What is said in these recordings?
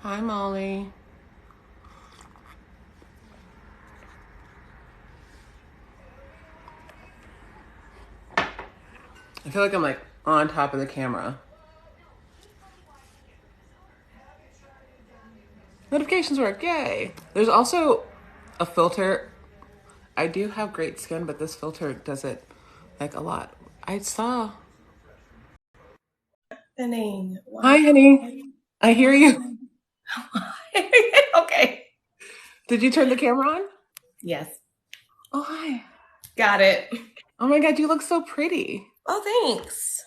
Hi, Molly. I feel like I'm like on top of the camera. Notifications work, yay. There's also a filter. I do have great skin, but this filter does it like a lot. I saw. The name. Hi, Why? honey. I hear Why? you. Okay. Did you turn the camera on? Yes. Oh, hi. Got it. Oh my God, you look so pretty. Oh, thanks.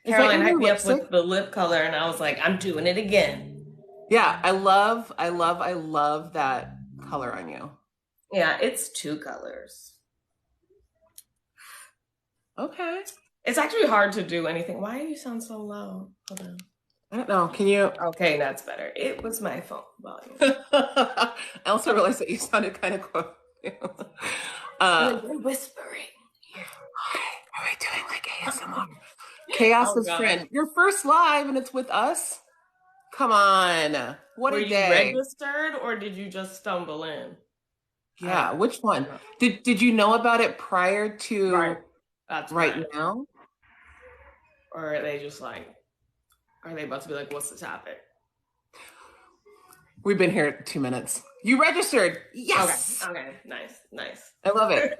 Is that Caroline your hyped new me up lipstick? with the lip color, and I was like, I'm doing it again. Yeah, I love that color on you. Yeah, it's two colors. Okay. It's actually hard to do anything. Why do you sound so low? Hold on. I don't know. Can you? Okay, that's better. It was my phone volume. I also realized that you sounded kind of close. You're uh, like, you're whispering. are we doing like ASMR? Chaos Oh is God. friend. Your first live and it's with us? Come on. What Were a you day. registered or did you just stumble in? I Yeah, which one? don't know. Did you know about it prior Right. to That's right fine. now? Or are they just like, are they about to be like, what's the topic? We've been here 2 minutes. You registered. Okay. Yes. Okay. Nice. Nice. I love it.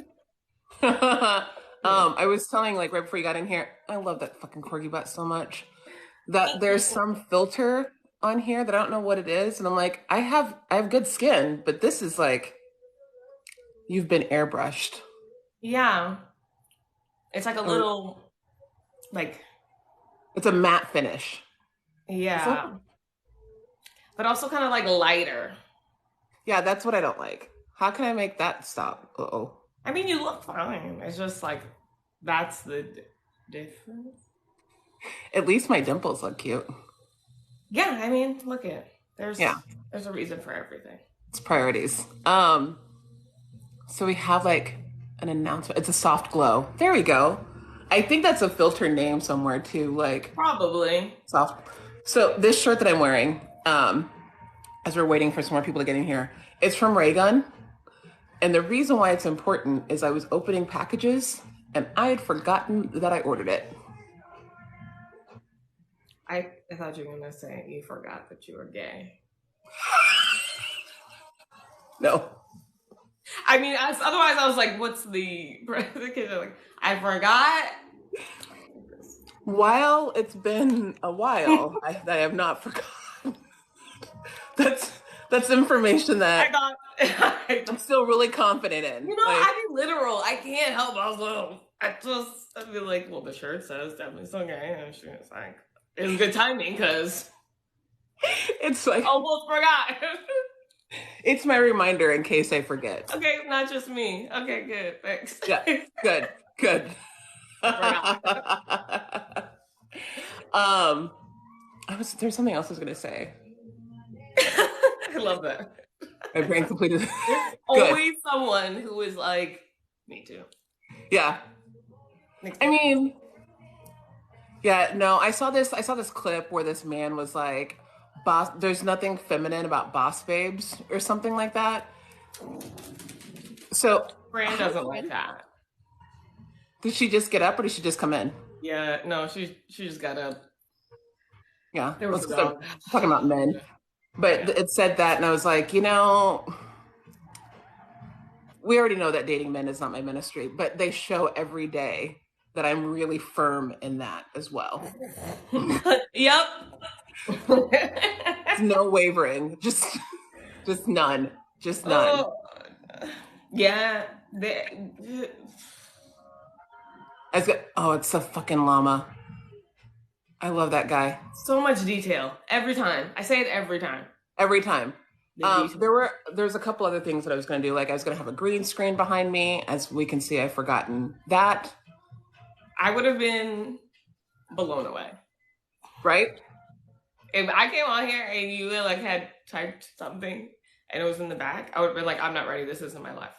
I was telling like right before you got in here, I love that fucking corgi butt so much. That there's some filter on here that I don't know what it is, and I'm like, I have good skin, but this is like you've been airbrushed. Yeah. It's like a Or little, like, it's a matte finish. It's like, yeah, but also kind of like lighter. yeah, that's what I don't like. How can I make that stop? Uh-oh. I mean, you look fine. It's just like, that's the difference. At least my dimples look cute. Yeah. I mean, look at Yeah, there's a reason for everything. it's priorities. So we have like an announcement. It's a soft glow. There we go. I think that's a filter name somewhere too, like Probably. soft. So this shirt that I'm wearing, as we're waiting for some more people to get in here, it's from Raygun. And the reason why it's important is I was opening packages and I had forgotten that I ordered it. I thought you were gonna say you forgot that you were gay. No. I mean, otherwise I was like, what's the kids are like, I forgot. While it's been a while, I have not forgotten. That's that's information I that got. I'm still really confident in. Like, I be literal. I can't help myself. I feel like, well, the shirt says definitely so gay. And it's like, it was good timing because it's like almost forgot. it's my reminder in case I forget. Okay, not just me. Okay, good. Thanks. Yeah, good, good. I forgot. um, there's something else I was gonna say. I love that. My brain completed. There's Good. always someone who is like, me too. Yeah. Makes I me happy. mean, yeah, no, I saw this clip where this man was like, boss, there's nothing feminine about boss babes or something like that. So Fran doesn't like that. did she just get up or did she just come in? Yeah, no, she just got up. Yeah, There was let's a because I'm dog. talking about men. But Yeah. it said that, and I was like, we already know that dating men is not my ministry, but they show every day that I'm really firm in that as well. Yep. It's no wavering, just none, just none. Oh, yeah. They, Oh, it's a fucking llama. I love that guy so much detail every time. I say it every time. every time. The detail. There's a couple other things that I was going to do. Like I was going to have a green screen behind me. As we can see, I've forgotten that. I would have been blown away Right? if I came on here and you like had typed something and it was in the back. I would have been like, I'm not ready. This isn't my life.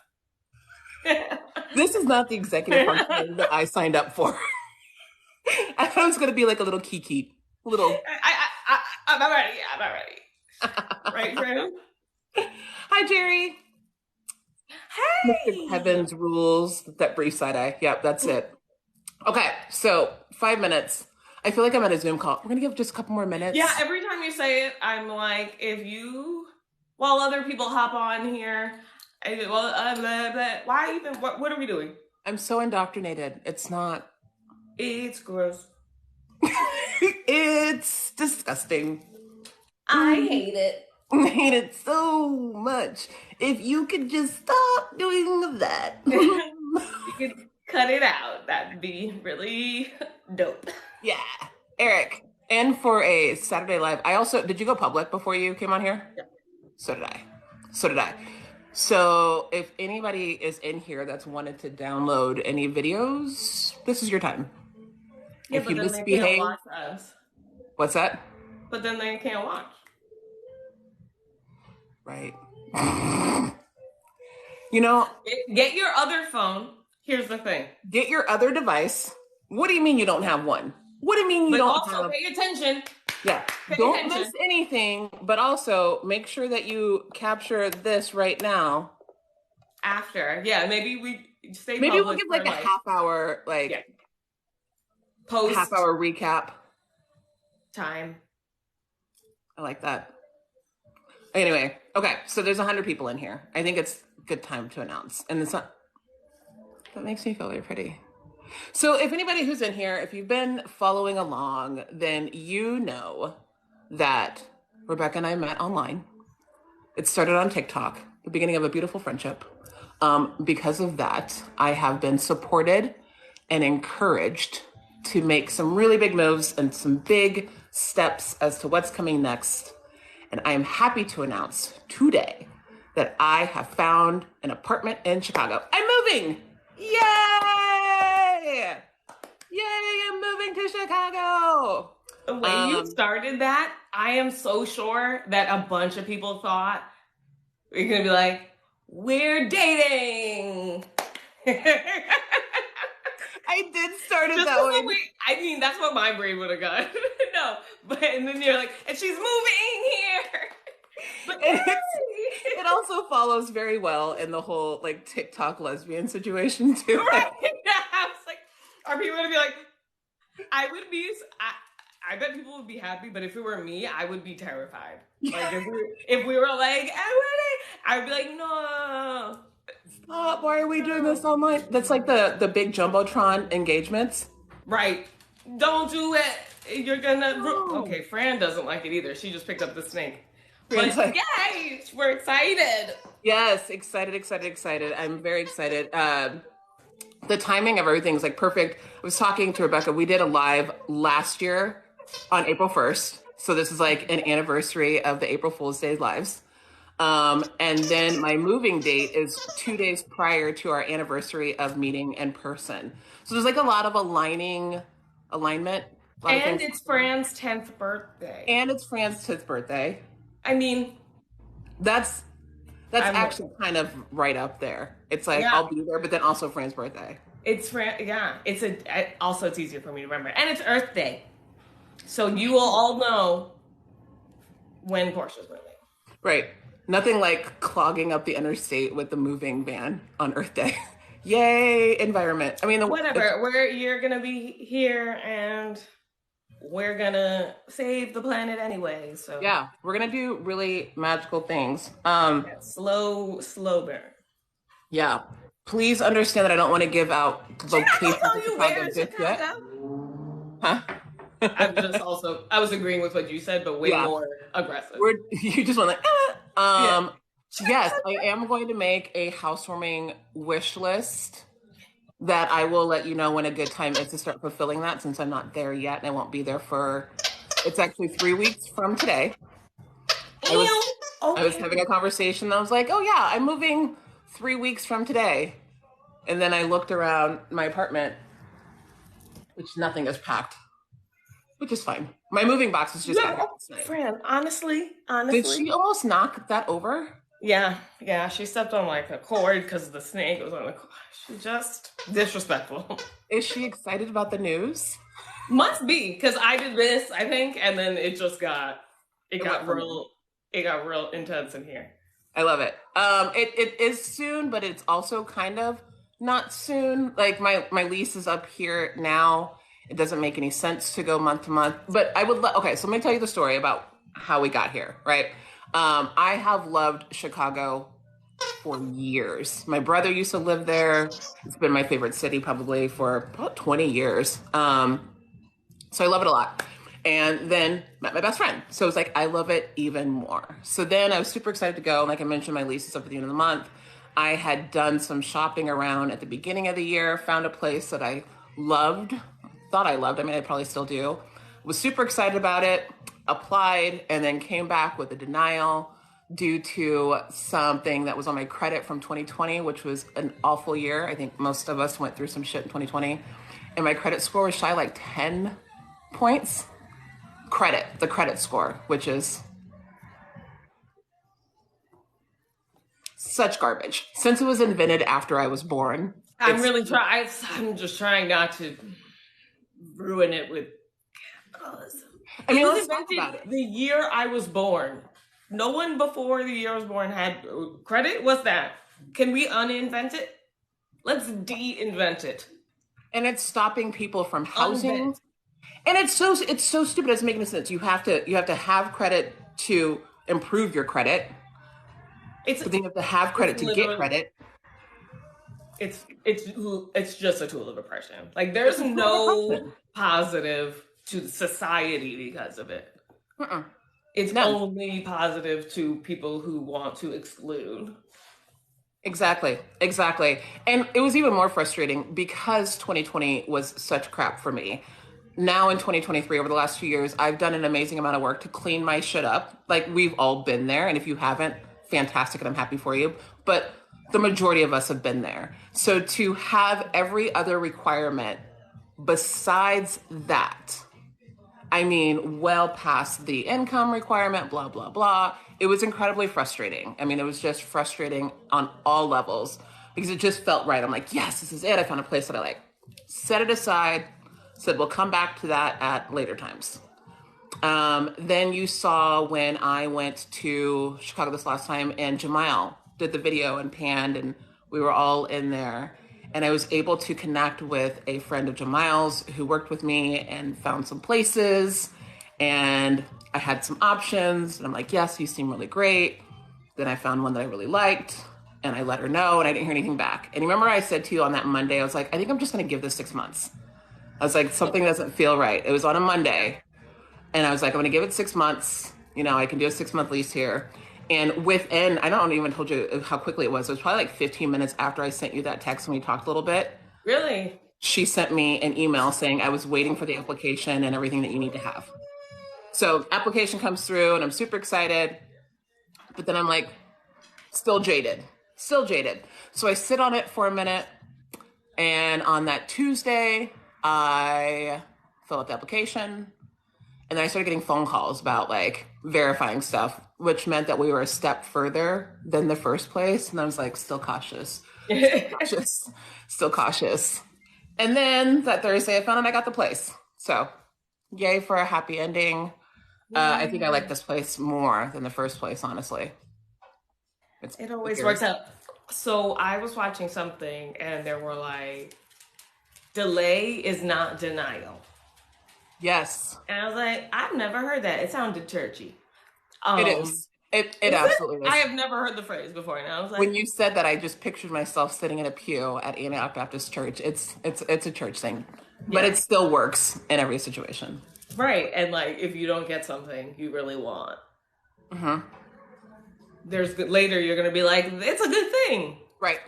This is not the executive function that I signed up for. I thought it was going to be like a little kiki, little. I'm not ready. I'm not ready. Right, friend? Hi, Jerry. Mr. Hey! Heavens rules. That brief side eye. Yep, that's it. Okay, so 5 minutes. I feel like I'm at a Zoom call. We're gonna give just a couple more Yeah, minutes. every time you say it, I'm like, if you, while other people hop on here, blah, blah, why even, what are we doing? I'm so indoctrinated. It's not. It's gross. It's disgusting. I hate it. I hate it so much. If you could just stop doing that. You could cut it out. That'd be really dope. Yeah. Eric. And for a Saturday Live, I also did you go public before you came on here? Yeah. So did I. So did I. So if anybody is in here that's wanted to download any videos, this is your time. Yeah, If but you then they can't misbehave, watch us. what's that? But then they can't watch. Right. You know, Get your other phone. Here's the thing. get your other device. What do you mean you don't have one? What do you mean you But don't also have? pay attention. Yeah. Pay Don't attention. miss anything, but also make sure that you capture this right now. After. Yeah, maybe we stay Maybe we'll public give for like a half hour, yeah, half post hour recap. time. I like that. Anyway, okay, so there's 100 people in here. I think it's a good time to announce. And it's not, that makes me feel very pretty. So if anybody who's in here, if you've been following along, then you know that Rebecca and I met online. It started on TikTok, the beginning of a beautiful friendship. Because of that, I have been supported and encouraged to make some really big moves and some big steps as to what's coming next. And I am happy to announce today that I have found an apartment in Chicago. I'm moving! Yay! Yay, I'm moving to Chicago! The way you started that, I am so sure that a bunch of people thought we're gonna be like, we're dating. I did start it Just that way. I mean, that's what my brain would have gone. No, but and then you're like, and she's moving here. But It also follows very well in the whole like TikTok lesbian situation too. right. I was like, are people gonna be like, I would be. I bet people would be happy, but if it were me, I would be terrified. Like if we were like, I would be like, no. Stop! Why are we doing this online? That's like the big jumbotron engagements. Right. Don't do it. You're gonna. No. Okay, Fran doesn't like it either. She just picked up the snake. Fran's But like, yay, we're excited. yes, excited, excited, excited. I'm very excited. The timing of everything is like perfect. I was talking to Rebecca. We did a live last year on April 1st. So this is like an anniversary of the April Fool's Day lives. And then my moving date is 2 days prior to our anniversary of meeting in person. So there's like a lot of alignment. A lot of And things. it's Fran's 10th birthday. And it's Fran's 10th birthday. I mean, That's actually kind of right up there. It's like yeah. I'll be there, but then also Fran's birthday. It's Fran. Yeah, also it's easier for me to remember, and it's Earth Day, so you will all know when Portia's moving. Right. Nothing like clogging up the interstate with the moving van on Earth Day. Yay, environment. I mean, Whatever. You're gonna be here, and we're gonna save the planet anyway. So yeah, we're gonna do really magical things. Slow burn. Yeah. Please understand that I don't want to give out locations of Chicago just yet. Huh? I was agreeing with what you said, but way more aggressive. You just want like, yes, I am going to make a housewarming wish list that I will let you know when a good time is to start fulfilling that, since I'm not there yet and I won't be there it's actually 3 weeks from today. I was having a conversation and I was like, oh yeah, I'm moving 3 weeks from today. And then I looked around my apartment, which nothing is packed, which is fine. My moving box is just Fran, honestly. Did she almost knock that over? Yeah, she stepped on like a cord because the snake was on the cord. She's just disrespectful. Is she excited about the news? Must be, because I did this, I think, and then it got real. It got real intense in here. I love it. It is soon, but it's also kind of not soon. Like my lease is up here now. It doesn't make any sense to go month to month. But I would okay, so let me tell you the story about how we got here, right? I have loved Chicago for years. My brother used to live there. It's been my favorite city probably for about 20 years. So I love it a lot. And then met my best friend. So it's like, I love it even more. So then I was super excited to go. And like I mentioned, my lease is up at the end of the month. I had done some shopping around at the beginning of the year, found a place that I loved, thought I loved. I mean, I probably still do. Was super excited about it, applied, and then came back with a denial due to something that was on my credit from 2020, which was an awful year. I think most of us went through some shit in 2020. And my credit score was shy like 10 points. The credit score, which is such garbage. Since it was invented after I was born. I'm just trying not to ruin it with capitalism. I mean, It was let's talk about invented it. the year I was born. No one before the year I was born had credit. What's that? Can we uninvent it? Let's de-invent it. And it's stopping people from housing. Unvent. And it's so stupid. It doesn't make any sense. You have to have credit to improve your credit. It's But then you have to have credit to get credit. It's just a tool of oppression. Like there's no positive to society because of it. Uh-uh. It's None. only positive to people who want to exclude. Exactly. And it was even more frustrating because 2020 was such crap for me. Now in 2023, over the last 2 years, I've done an amazing amount of work to clean my shit up. Like we've all been there. And if you haven't, fantastic. And I'm happy for you. But the majority of us have been there. So to have every other requirement besides that, I mean, well past the income requirement, blah, blah, blah. It was incredibly frustrating. I mean, it was just frustrating on all levels because it just felt right. I'm like, yes, this is it. I found a place that I like. Set it aside, said we'll come back to that at later times. Then you saw when I went to Chicago this last time and Jamal did the video and panned and we were all in there. And I was able to connect with a friend of Jamal's who worked with me and found some places. And I had some options. And I'm like, yes, you seem really great. Then I found one that I really liked. And I let her know and I didn't hear anything back. And remember I said to you on that Monday, I was like, I think I'm just going to give this 6 months. I was like, something doesn't feel right. It was on a Monday. And I was like, I'm going to give it 6 months. You know, I can do a 6-month lease here. And within, I don't even told you how quickly it was. It was probably like 15 minutes after I sent you that text and we talked a little bit. Really? She sent me an email saying I was waiting for the application and everything that you need to have. So application comes through and I'm super excited. But then I'm like, still jaded. So I sit on it for a minute. And on that Tuesday, I fill out the application. And then I started getting phone calls about like verifying stuff, which meant that we were a step further than the first place. And I was like, still cautious. Still cautious. And then that Thursday I found out I got the place. So yay for a happy ending. I think I like this place more than the first place, honestly. It always works out. So I was watching something and there were like, delay is not denial. Yes. And I was like, I've never heard that. It sounded churchy. It is. It absolutely is. I have never heard the phrase before. And I was like, when you said that, I just pictured myself sitting in a pew at Antioch Baptist Church. It's a church thing, but it still works in every situation. Right. And like, if you don't get something you really want, later you're going to be like, it's a good thing. Right.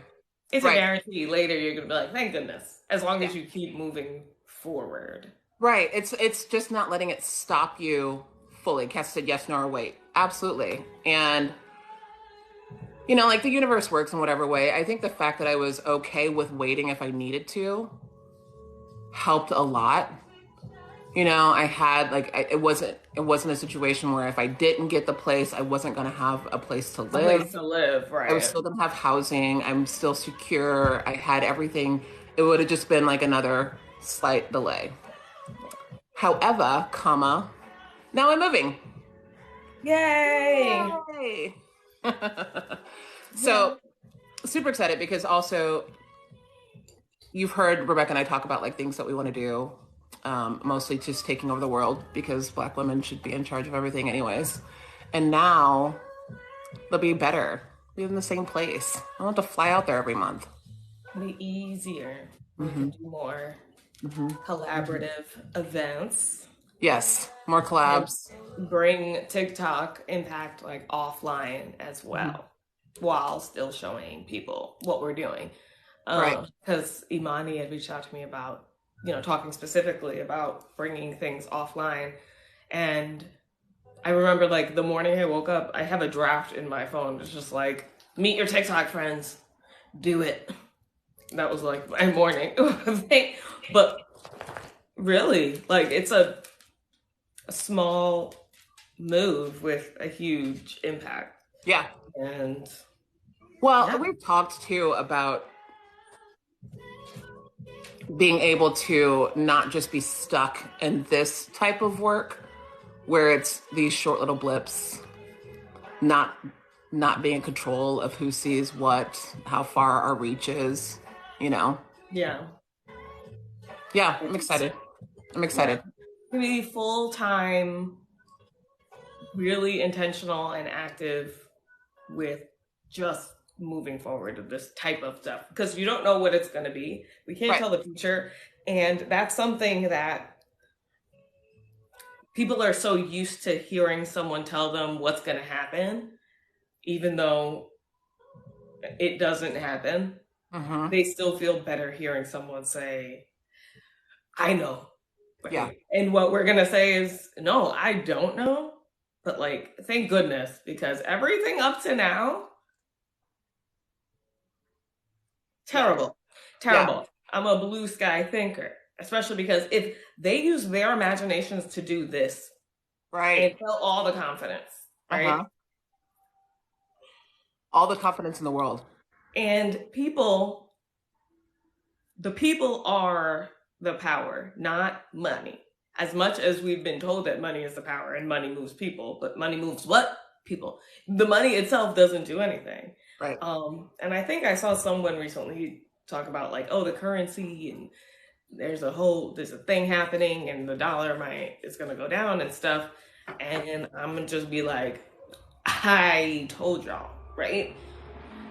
It's a guarantee. Later you're going to be like, thank goodness. As long as you keep moving forward. Right. It's just not letting it stop you fully. Cass said yes, no, or wait. Absolutely. And, you know, like the universe works in whatever way. I think the fact that I was okay with waiting if I needed to helped a lot. You know, I had like, it wasn't a situation where if I didn't get the place, I wasn't going to have a place to live. Right. I was still going to have housing. I'm still secure. I had everything. It would have just been like another slight delay. However, now I'm moving. Yay! Yay! Yeah. So super excited because also you've heard Rebecca and I talk about like things that we want to do, mostly just taking over the world because Black women should be in charge of everything, anyways. And now they'll be better. Be in the same place. I don't have to fly out there every month. It'll be easier. We Mm-hmm. can do more Mm-hmm. collaborative events Yes, more and collabs. bring TikTok impact like offline as Mm-hmm. well, while still showing people what we're doing. Right. Because Imani had reached out to me about, talking specifically about bringing things offline. And I remember like the morning I woke up, I have a draft in my phone. It's just like, meet your TikTok friends, do it. That was like my morning thing. But really, like it's a small move with a huge impact. Yeah. And Well, yeah, we've talked too about being able to not just be stuck in this type of work where it's these short little blips, not being in control of who sees what, how far our reach is, you know. yeah, Yeah, I'm excited. I'm yeah. excited. To be full time, really intentional and active with just moving forward with this type of stuff because you don't know what it's going to be. We can't Right. tell the future. And that's something that people are so used to hearing someone tell them what's going to happen, even though it doesn't happen. Mm-hmm. They still feel better hearing someone say, I know. Yeah. Right. And what we're going to say is, no, I don't know. But like, thank goodness, because everything up to now, Yeah. terrible, Yeah. terrible. I'm a blue sky thinker, especially because if they use their imaginations to do this and Right. felt all the confidence, right? Uh-huh. All the confidence in the world. And the people are the power, not money. As much as we've been told that money is the power and money moves people, but money moves what? People. The money itself doesn't do anything. Right. And I think I saw someone recently talk about like, oh, the currency and there's a thing happening and the dollar might is gonna go down and stuff. And I'm gonna just be like, I told y'all, right?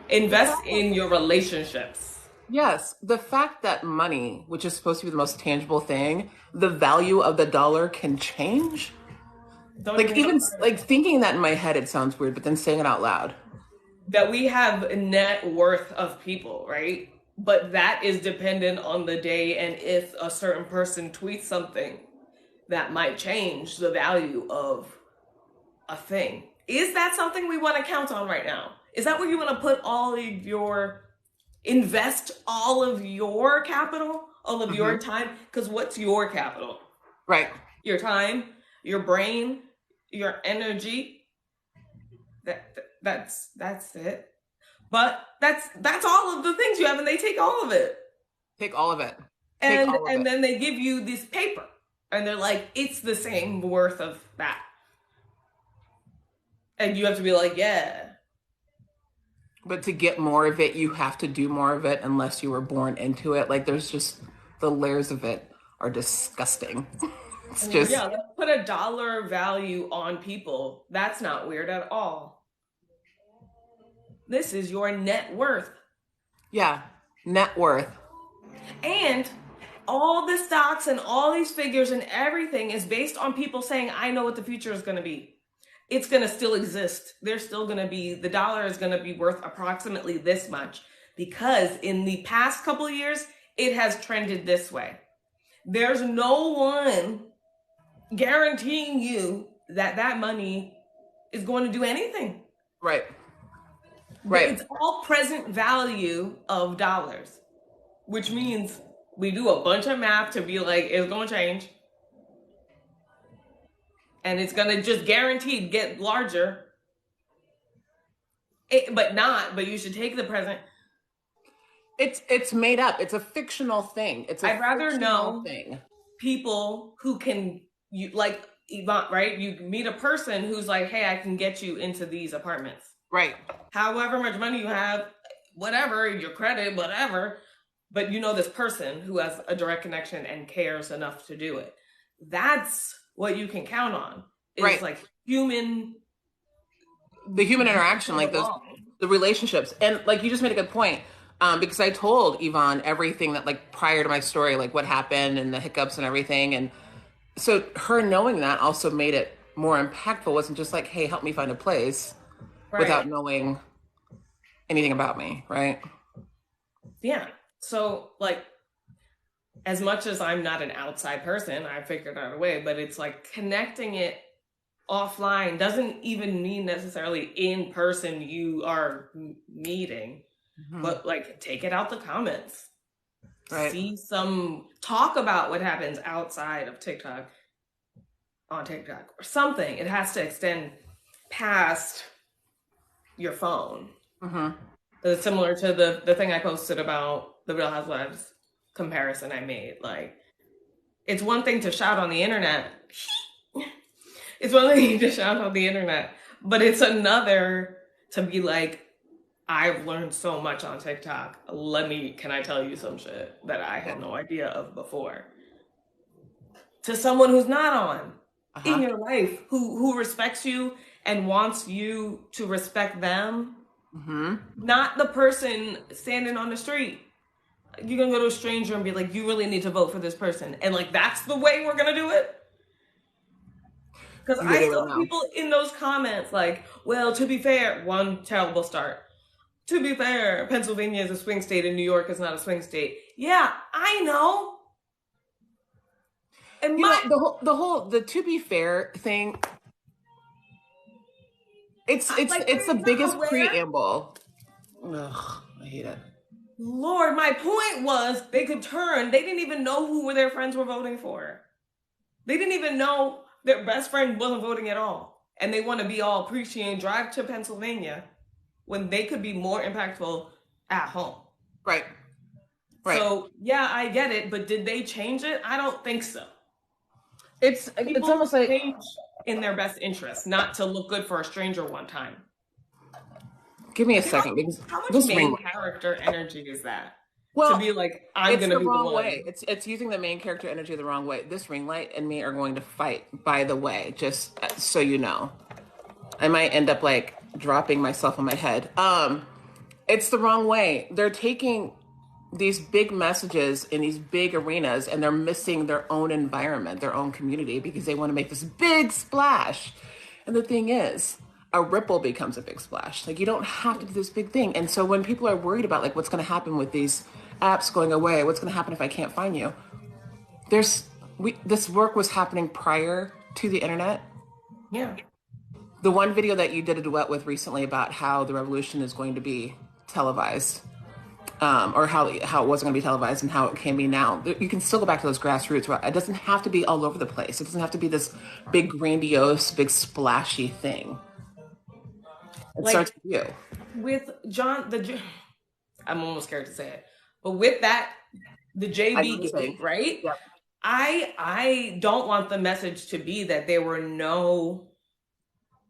Invest in your relationships. Yes, the fact that money, which is supposed to be the most tangible thing, the value of the dollar can change. Don't Like even get even started. like thinking that in my head, it sounds weird, but then saying it out loud. That we have a net worth of people, right? But that is dependent on the day and if a certain person tweets something that might change the value of a thing. Is that something we want to count on right now? Is that where you want to put invest all of your capital, all of Hmm. your time? Because what's your capital? Right. Your time, your brain, your energy. That's it. But that's all of the things you have, and they take all of it. Take all of it. Take And all of and it. then they give you this paper, and they're like, it's the same worth of that, and you have to be like, yeah. But to get more of it, you have to do more of it unless you were born into it. Like there's just the layers of it are disgusting. It's And just yeah, let's put a dollar value on people. That's not weird at all. This is your net worth. yeah, net worth. And all the stocks and all these figures and everything is based on people saying, I know what the future is going to be. It's going to still exist. There's still going to be, the dollar is going to be worth approximately this much because in the past couple of years, it has trended this way. There's no one guaranteeing you that that money is going to do anything. Right. Right. It's all present value of dollars, which means we do a bunch of math to be like, it's going to change. And it's going to just guaranteed get larger. But you should take the present. It's made up. It's a fictional thing. It's a I'd rather fictional know thing. people who can, like Yvonne, right? You meet a person who's like, hey, I can get you into these apartments. Right. However much money you have, whatever, your credit, whatever, but you know this person who has a direct connection and cares enough to do it. That's what you can count on. Is Right. like human The human interaction, like those, the relationships. And like you just made a good point. Because I told Yvonne everything that like prior to my story, like what happened and the hiccups and everything. And so her knowing that also made it more impactful. It wasn't just like, hey, help me find a place without right. knowing anything about me, right? Yeah. So like as much as I'm not an outside person, I figured out a way, but it's like connecting it offline doesn't even mean necessarily in person you are meeting, but like take it out the comments. Right. See some talk about what happens outside of TikTok on TikTok or something. It has to extend past your phone. It's similar to the thing I posted about the Real Housewives comparison I made. Like, it's one thing to shout on the internet. It's one thing to shout on the internet, but it's another to be like, I've learned so much on TikTok. Can I tell you some shit that I had no idea of before? To someone who's not on in your life, who respects you and wants you to respect them, not the person standing on the street. You're gonna go to a stranger and be like, you really need to vote for this person. And like, that's the way we're gonna do it? Because I saw people in those comments like, well, to be fair, one terrible start. To be fair, Pennsylvania is a swing state and New York is not a swing state. Yeah, I know. And the to be fair thing, it's the biggest preamble. Ugh, I hate it. Lord, my point was they could turn. They didn't even know who their friends were voting for. They didn't even know their best friend wasn't voting at all. And they want to be all preachy and drive to Pennsylvania when they could be more impactful at home. Right. So, yeah, I get it. But did they change it? I don't think so. It's almost like in their best interest, not to look good for a stranger one time. Give me a second, because how much main character energy is that? Well, to be like, I'm gonna be the wrong way. It's using the main character energy the wrong way. This ring light and me are going to fight, by the way, just so you know. I might end up like dropping myself on my head. It's the wrong way. They're taking these big messages in these big arenas and they're missing their own environment, their own community, because they want to make this big splash. And the thing is, a ripple becomes a big splash. Like, you don't have to do this big thing. And so when people are worried about like what's going to happen with these apps going away, what's going to happen if I can't find you, this work was happening prior to the internet. Yeah. The one video that you did a duet with recently about how the revolution is going to be televised, or how it wasn't going to be televised and how it can be now. You can still go back to those grassroots. Right? It doesn't have to be all over the place. It doesn't have to be this big, grandiose, big, splashy thing. It starts with you. With John, I'm almost scared to say it, but with that, the JB gate, right? Yep. I don't want the message to be that there were no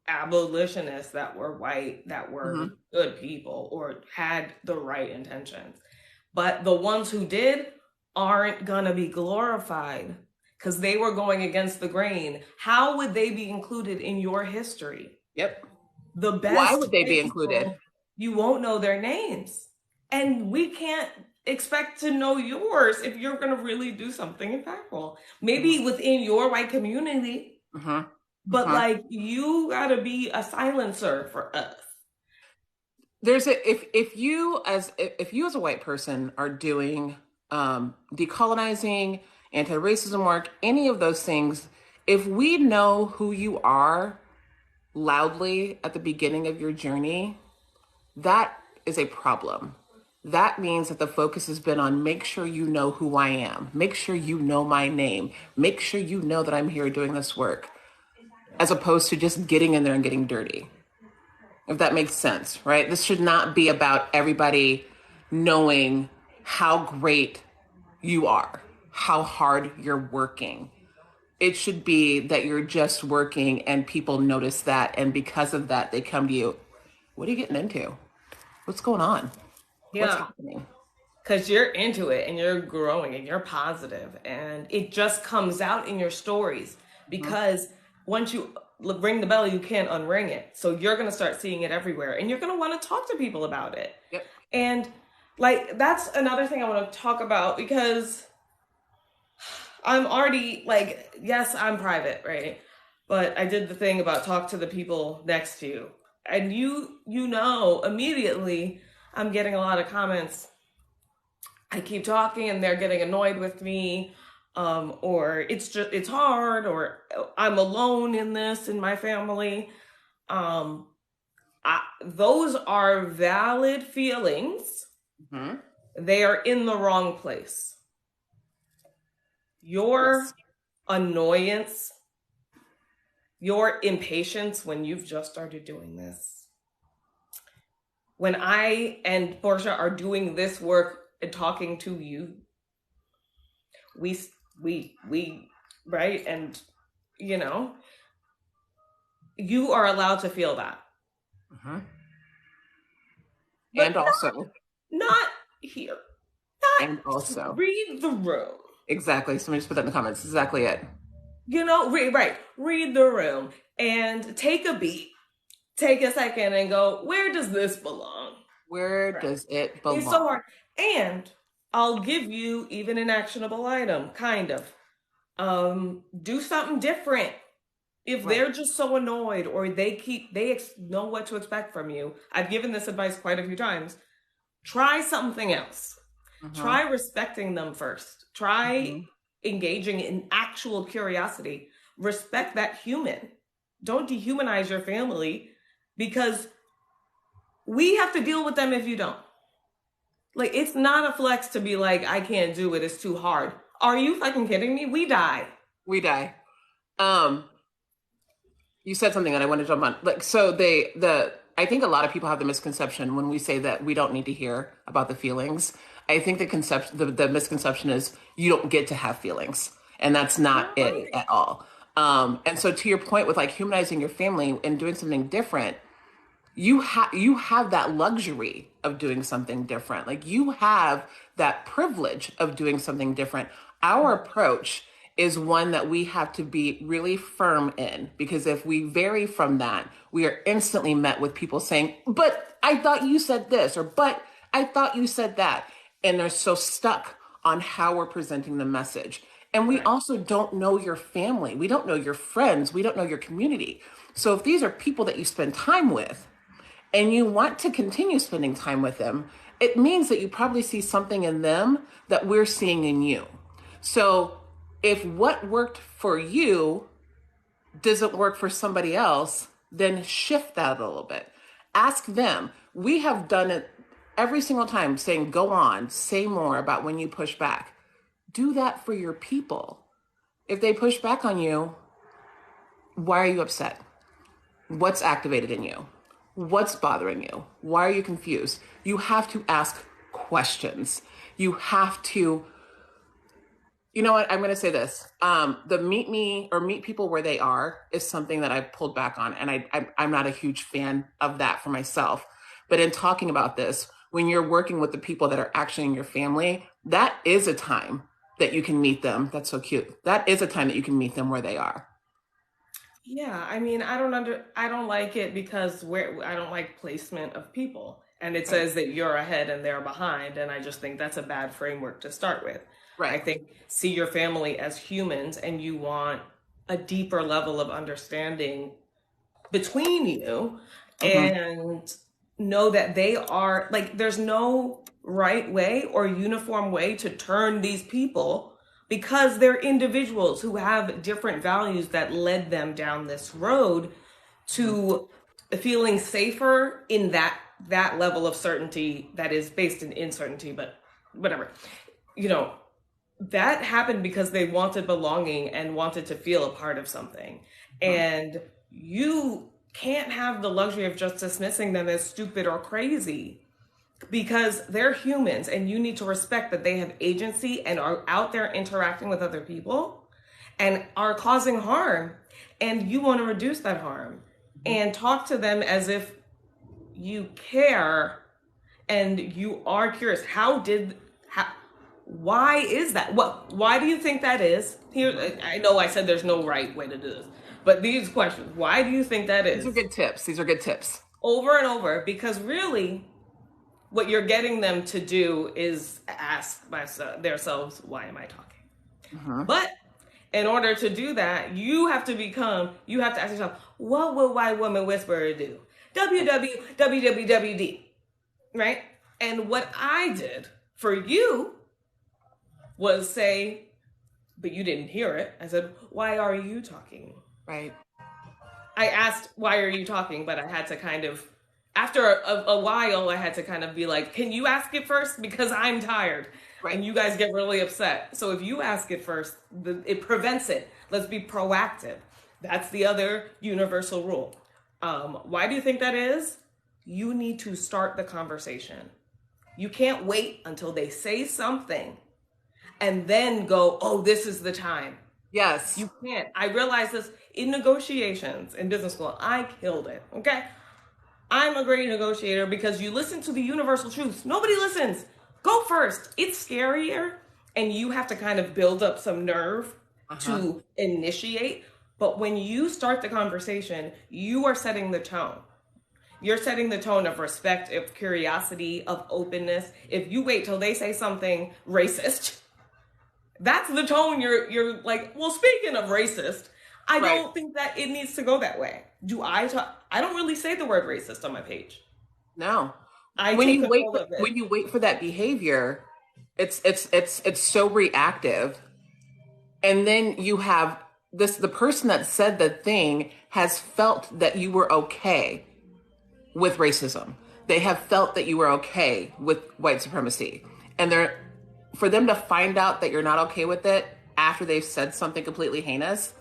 abolitionists that were white, that were good people or had the right intentions. But the ones who did aren't gonna be glorified because they were going against the grain. How would they be included in your history? Yep. The best. Why would they be included? You won't know their names. And we can't expect to know yours if you're going to really do something impactful. Maybe within your white community, but like, you got to be a silencer for us. There's if you as a white person are doing decolonizing, anti-racism work, any of those things, if we know who you are loudly at the beginning of your journey, that is a problem. That means that the focus has been on make sure you know who I am, make sure you know my name, make sure you know that I'm here doing this work, as opposed to just getting in there and getting dirty. If that makes sense, right? This should not be about everybody knowing how great you are, how hard you're working. It should be that you're just working and people notice that. And because of that, they come to you. What are you getting into? What's going on? What's Yeah. happening? Because you're into it and you're growing and you're positive and it just comes out in your stories Mhm. because once you ring the bell, you can't unring it. So you're going to start seeing it everywhere and you're going to want to talk to people about it. Yep. And like, that's another thing I want to talk about because I'm already like, yes, I'm private, right? But I did the thing about talk to the people next to you. And you know, immediately I'm getting a lot of comments. I keep talking and they're getting annoyed with me, or it's hard, or I'm alone in this in my family. Um, those are valid feelings. Hmm. They are in the wrong place. Your Yes. annoyance, your impatience when you've just started doing this. When I and Portia are doing this work and talking to you, we we right, and you know, you are allowed to feel that, Hmm. but And also, not here. Not and also, read the room. exactly. Somebody just put that in the comments. Exactly it. You know, read the room and take a beat. Take a second and go, where does this belong? Where Right. does it It's so belong? hard. And I'll give you even an actionable item, kind of. Do something different. If Right. they're just so annoyed or know what to expect from you. I've given this advice quite a few times. Try something else. Hmm. Try respecting them first. Try Hmm. engaging in actual curiosity. Respect that human. Don't dehumanize your family because we have to deal with them if you don't. Like, it's not a flex to be like, I can't do it, it's too hard. Are you fucking kidding me? We die. We die. Um, you said something that I want to jump on. Like, so I think a lot of people have the misconception when we say that we don't need to hear about the feelings. I think the misconception is you don't get to have feelings, and that's not it Right. at all. And so to your point with like humanizing your family and doing something different, you have that luxury of doing something different. Like you have that privilege of doing something different. Our approach is one that we have to be really firm in because if we vary from that, we are instantly met with people saying, "But I thought you said this," or "But I thought you said that." And they're so stuck on how we're presenting the message. And we Right. also don't know your family. We don't know your friends. We don't know your community. So if these are people that you spend time with, and you want to continue spending time with them, it means that you probably see something in them that we're seeing in you. So if what worked for you doesn't work for somebody else, then shift that a little bit. Ask them. We have done it every single time saying, go on, say more about when you push back. Do that for your people. If they push back on you, why are you upset? What's activated in you? What's bothering you? Why are you confused? You have to ask questions. You have to, you know what? I'm going to say this. The meet me or meet people where they are is something that I've pulled back on. And I'm not a huge fan of that for myself. But in talking about this, when you're working with the people that are actually in your family, that is a time that you can meet them. That's so cute. That is a time that you can meet them where they are. Yeah, I mean, I don't like it because I don't like placement of people. And it Right. says that you're ahead and they're behind, and I just think that's a bad framework to start with. I Right. think see your family as humans and you want a deeper level of understanding between you Mm-hmm. and know that they are like there's no right way or uniform way to turn these people because they're individuals who have different values that led them down this road Mm-hmm. to feeling safer in that level of certainty that is based in uncertainty, but whatever, you know, that happened because they wanted belonging and wanted to feel a part of something. Mm-hmm. And you can't have the luxury of just dismissing them as stupid or crazy because they're humans and you need to respect that they have agency and are out there interacting with other people. and are causing harm, and you want to reduce that harm and talk to them as if you care and you are curious. Why is that? Why do you think that is? Here, I know I said there's no right way to do this, but these questions, why do you think that These are is? good tips. These are good tips. Over and over, because really what you're getting them to do is ask themselves, why am I talking? Mm-hmm. But in order to do that, you have to ask yourself, what would white woman whisperer do? WWWWD, right? And what I did for you was say, but you didn't hear it. I said, why are you talking? Right. I asked, why are you talking? But I had to kind of, after a while, I had to kind of be like, can you ask it first? Because I'm tired. Right. And you guys get really upset. So if you ask it first, it prevents it. Let's be proactive. That's the other universal rule. Why do you think that is? You need to start the conversation. You can't wait until they say something and then go, oh, this is the time. Yes. You can't. I realized this in negotiations in business school. I killed it. Okay. I'm a great negotiator because you listen to the universal truths. Nobody listens. Go first. It's scarier and you have to kind of build up some nerve to initiate. But when you start the conversation, you are setting the tone. You're setting the tone of respect, of curiosity, of openness. If you wait till they say something racist, that's the tone you're like, well, speaking of racist, I don't think that it needs to go that way. I don't really say the word racist on my page. No. I When take you wait control of it. when you wait for that behavior, it's so reactive. And then you have the person that said the thing has felt that you were okay with racism. They have felt that you were okay with white supremacy. And for them to find out that you're not okay with it after they've said something completely heinous.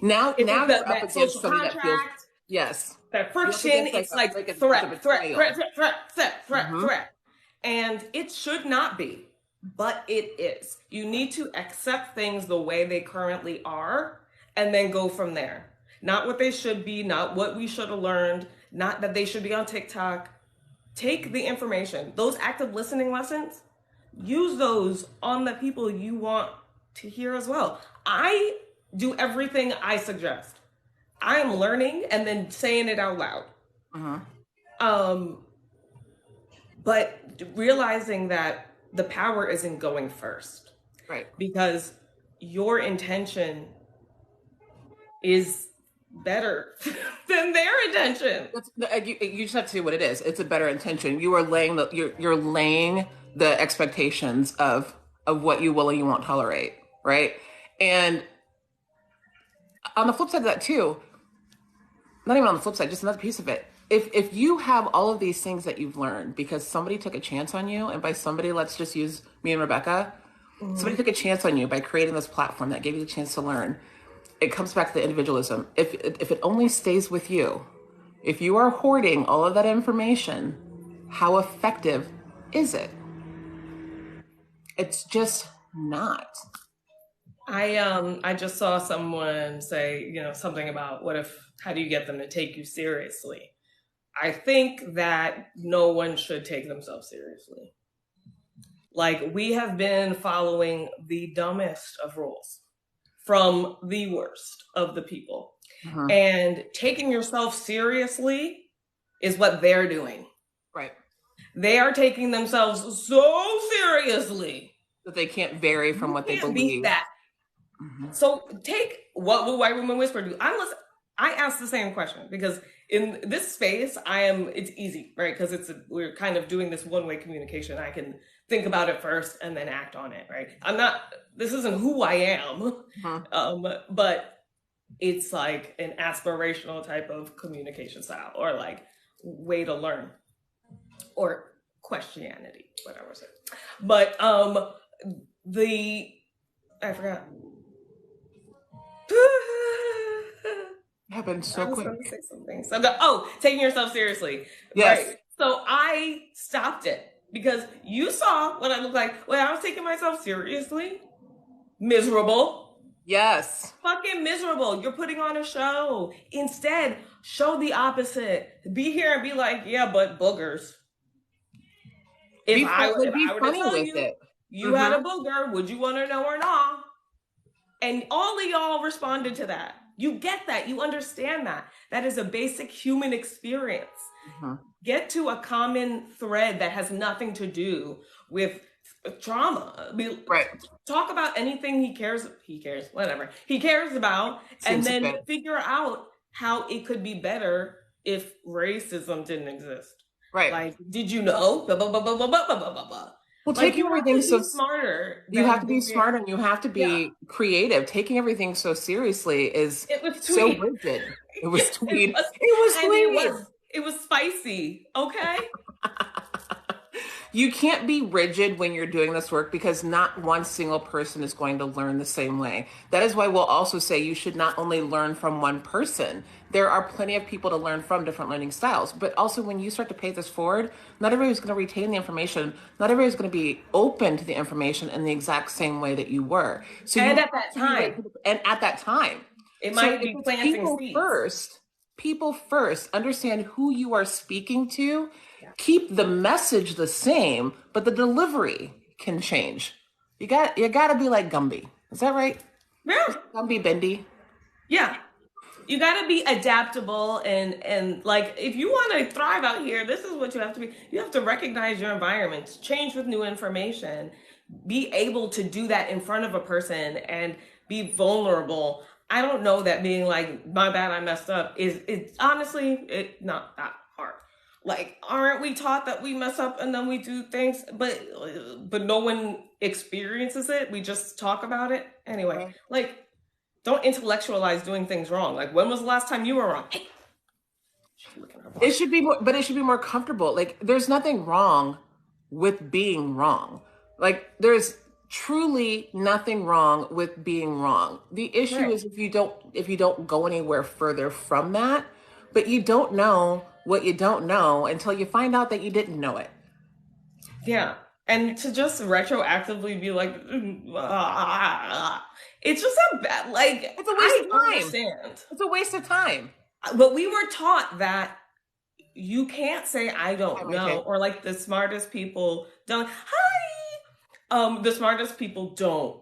Now It's like you're up that against social somebody that feels, contract, yes. that You're up friction. against It's like like a, like a betrayal. threat. And it should not be, but it is. You need to accept things the way they currently are and then go from there. Not what they should be, not what we should have learned, not that they should be on TikTok. Take the information, those active listening lessons, use those on the people you want to hear as well. I do everything I suggest. I am learning and then saying it out loud. But realizing that the power isn't going first. Right. Because your intention is better than their intention. You just have to see what it is. It's a better intention. You are laying you're laying the expectations of what you will and you won't tolerate, right? And on the flip side of that too, not even on the flip side, just another piece of it. If you have all of these things that you've learned because somebody took a chance on you, and by somebody, let's just use me and Rebecca, somebody took a chance on you by creating this platform that gave you the chance to learn. It comes back to the individualism. If it only stays with you, if you are hoarding all of that information, how effective is it? It's just not. I just saw someone say, something about how do you get them to take you seriously? I think that no one should take themselves seriously. Like, we have been following the dumbest of rules from the worst of the people. And taking yourself seriously is what they're doing. Right. They are taking themselves so seriously that they can't vary from what they believe. Beat that. So take what will white women whisper do? I ask the same question because in this space, it's easy, right? Because we're kind of doing this one-way communication. I can think about it first and then act on it, right? This isn't who I am, but it's like an aspirational type of communication style or like way to learn or questionanity, whatever I say. But I forgot. Happened so quick. I was going to say something. Taking yourself seriously. Yes. Right. So I stopped it because you saw what I looked like when I was taking myself seriously. Miserable. Yes. Fucking miserable. You're putting on a show. Instead, show the opposite. Be here and be like, yeah, but boogers. Be fun, like If be I were to funny tell with you it. you had Mm-hmm. a booger, would you want to know or not? And all of y'all responded to that. You get that. You understand that. That is a basic human experience. Mm-hmm. Get to a common thread that has nothing to do with trauma. Right. Talk about anything whatever he cares about, and Seems to then fit. figure out how it could be better if racism didn't exist. Right. Like, did you know? Blah, blah, blah, blah, blah, blah, blah, blah, blah. Well, Like, taking you have everything to so be smarter you have to than be the, smart and you have to yeah. be creative. Taking everything so seriously is It was so tweet. rigid. It was Yes, it tweed. was, It was and tweed. it was spicy. Okay. You can't be rigid when you're doing this work because not one single person is going to learn the same way. That is why we'll also say you should not only learn from one person. There are plenty of people to learn from different learning styles. But also, when you start to pay this forward, not everybody's going to retain the information. Not everybody's going to be open to the information in the exact same way that you were. So you And have at that to be ready, time, and at that time. it So might if be it's planting seeds. people first, understand who you are speaking to, Yeah. keep the message the same, but the delivery can change. You got to be like Gumby. Is that right? Yeah. Gumby Bendy. Yeah. You got to be adaptable, and like, if you want to thrive out here, this is what you have to be. You have to recognize your environment, change with new information, be able to do that in front of a person and be vulnerable. I don't know that being like, my bad, I messed up, is honestly it not that hard. Like, aren't we taught that we mess up and then we do things, but no one experiences it? We just talk about it anyway. Right. Like, don't intellectualize doing things wrong. Like, when was the last time you were wrong? Hey, she's looking at her It boss. should be more, but it should be more comfortable. Like there's nothing wrong with being wrong. Like there's truly nothing wrong with being wrong. The issue Right. is if you don't go anywhere further from that, but you don't know what you don't know until you find out that you didn't know it. Yeah. And to just retroactively be like, it's just a bad, like, It's a waste I of time. understand. It's a waste of time. But we were taught that you can't say, I Hi, don't my know, kid. or like the smartest people don't. Hi. The smartest people don't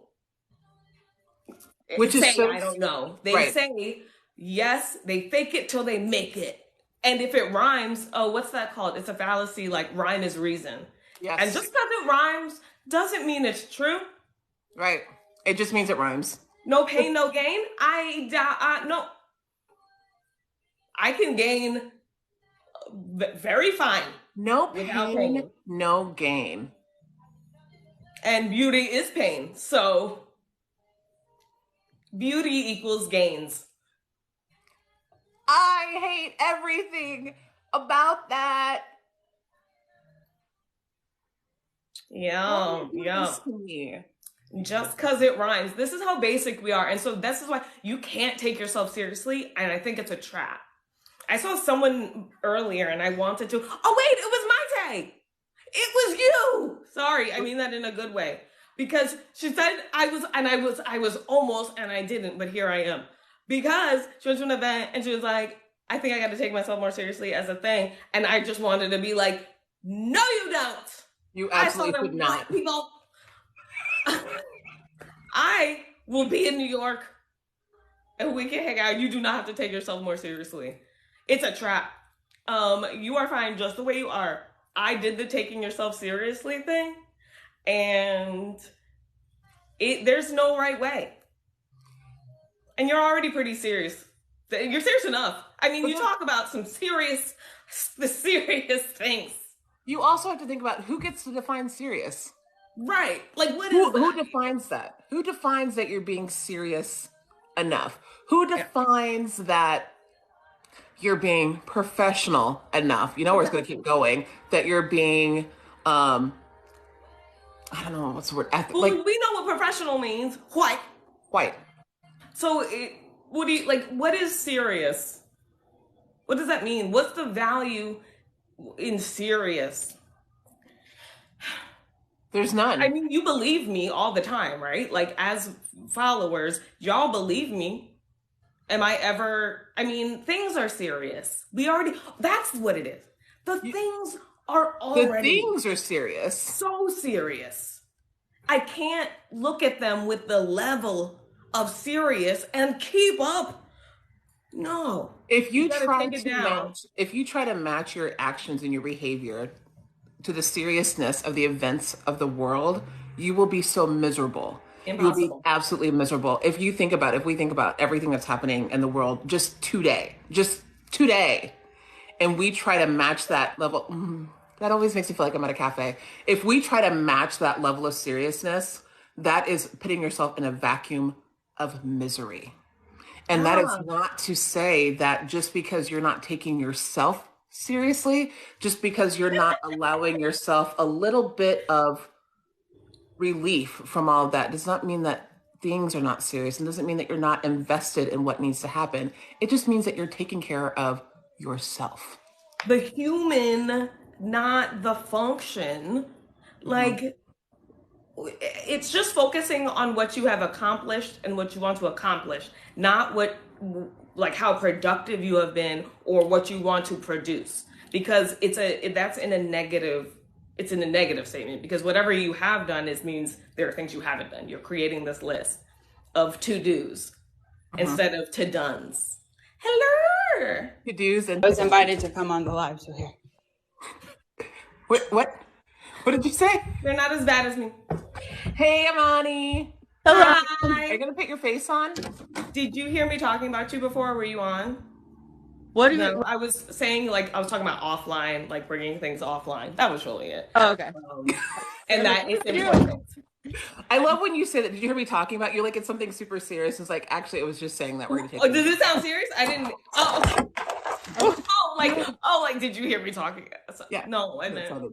Which is say, so I don't know. They right. say, yes, they fake it till they make it. And if it rhymes, oh, what's that called? It's a fallacy, like rhyme is reason. And Yes. just because it rhymes doesn't mean it's true. Right. It just means it rhymes. No pain, no gain. No, I can gain very fine No without pain, pain. no gain. And beauty is pain. So beauty equals gains. I hate everything about that. Why do Yeah, you do yeah. this to me? Just because it rhymes. This is how basic we are. And so this is why you can't take yourself seriously. And I think it's a trap. I saw someone earlier and I wanted to, oh, wait, it was my day. It was you. Sorry, I mean that in a good way. Because she said I was almost, and I didn't, but here I am. Because she went to an event and she was like, I think I got to take myself more seriously as a thing. And I just wanted to be like, no, you don't. You I saw absolutely them could white not. people. I will be in New York and we can hang out. You do not have to take yourself more seriously. It's a trap. You are fine just the way you are. I did the taking yourself seriously thing, and there's no right way. And you're already pretty serious. You're serious enough. I mean, But you then talk about the serious things. you also have to think about who gets to define serious. Right. Like, what Who is who that? defines that? Who defines that you're being serious enough? Who Yeah. defines that you're being professional enough? You know where it's going to keep going. That you're being, I don't know what's the word, Well, like we know what professional means. What? white. So, what do you like? What is serious? What does that mean? What's the value in serious? There's I none. mean, you believe me all the time, right? Like, as followers, y'all believe me. Am I ever, I mean, things are serious. That's what it is. The You, things are the already things are serious. so serious. I can't look at them with the level of serious and keep up. No, If you you got to try take it to down. match, if you try to match your actions and your behavior to the seriousness of the events of the world, you will be so miserable. You will be Impossible. absolutely miserable. If we think about everything that's happening in the world just today, and we try to match that level, that always makes me feel like I'm at a cafe. If we try to match that level of seriousness, that is putting yourself in a vacuum of misery. And that is Yeah. not to say that just because you're not taking yourself seriously, just because you're not allowing yourself a little bit of relief from all of that, does not mean that things are not serious and doesn't mean that you're not invested in what needs to happen. It just means that you're taking care of yourself. The human, not the function. Mhm. Like, it's just focusing on what you have accomplished and what you want to accomplish, not what, like, how productive you have been or what you want to produce, because that's in a negative, it's in a negative statement, because whatever you have done is means there are things you haven't done. You're creating this list of to-dos Mhm. instead of to-dones. Hello. To do's I and was invited to come on the live, so here. what? What did you say? They're not as bad as me. Hey, Imani. Hello. Are you Hi. gonna put your face on? Did you hear me talking about you before? Were you on? What do No, you? I was saying, like, I was talking about offline, like bringing things offline. That was really it. Oh, okay. Um, I'm and like, that what is are you doing? important. I love when you say that. Did you hear me talking about you? Like it's something super serious. It's like actually, it was just saying that we're gonna take Oh, it. does it sound serious? I didn't. Like, did you hear me talking? Yeah, No, I that didn't. sounded.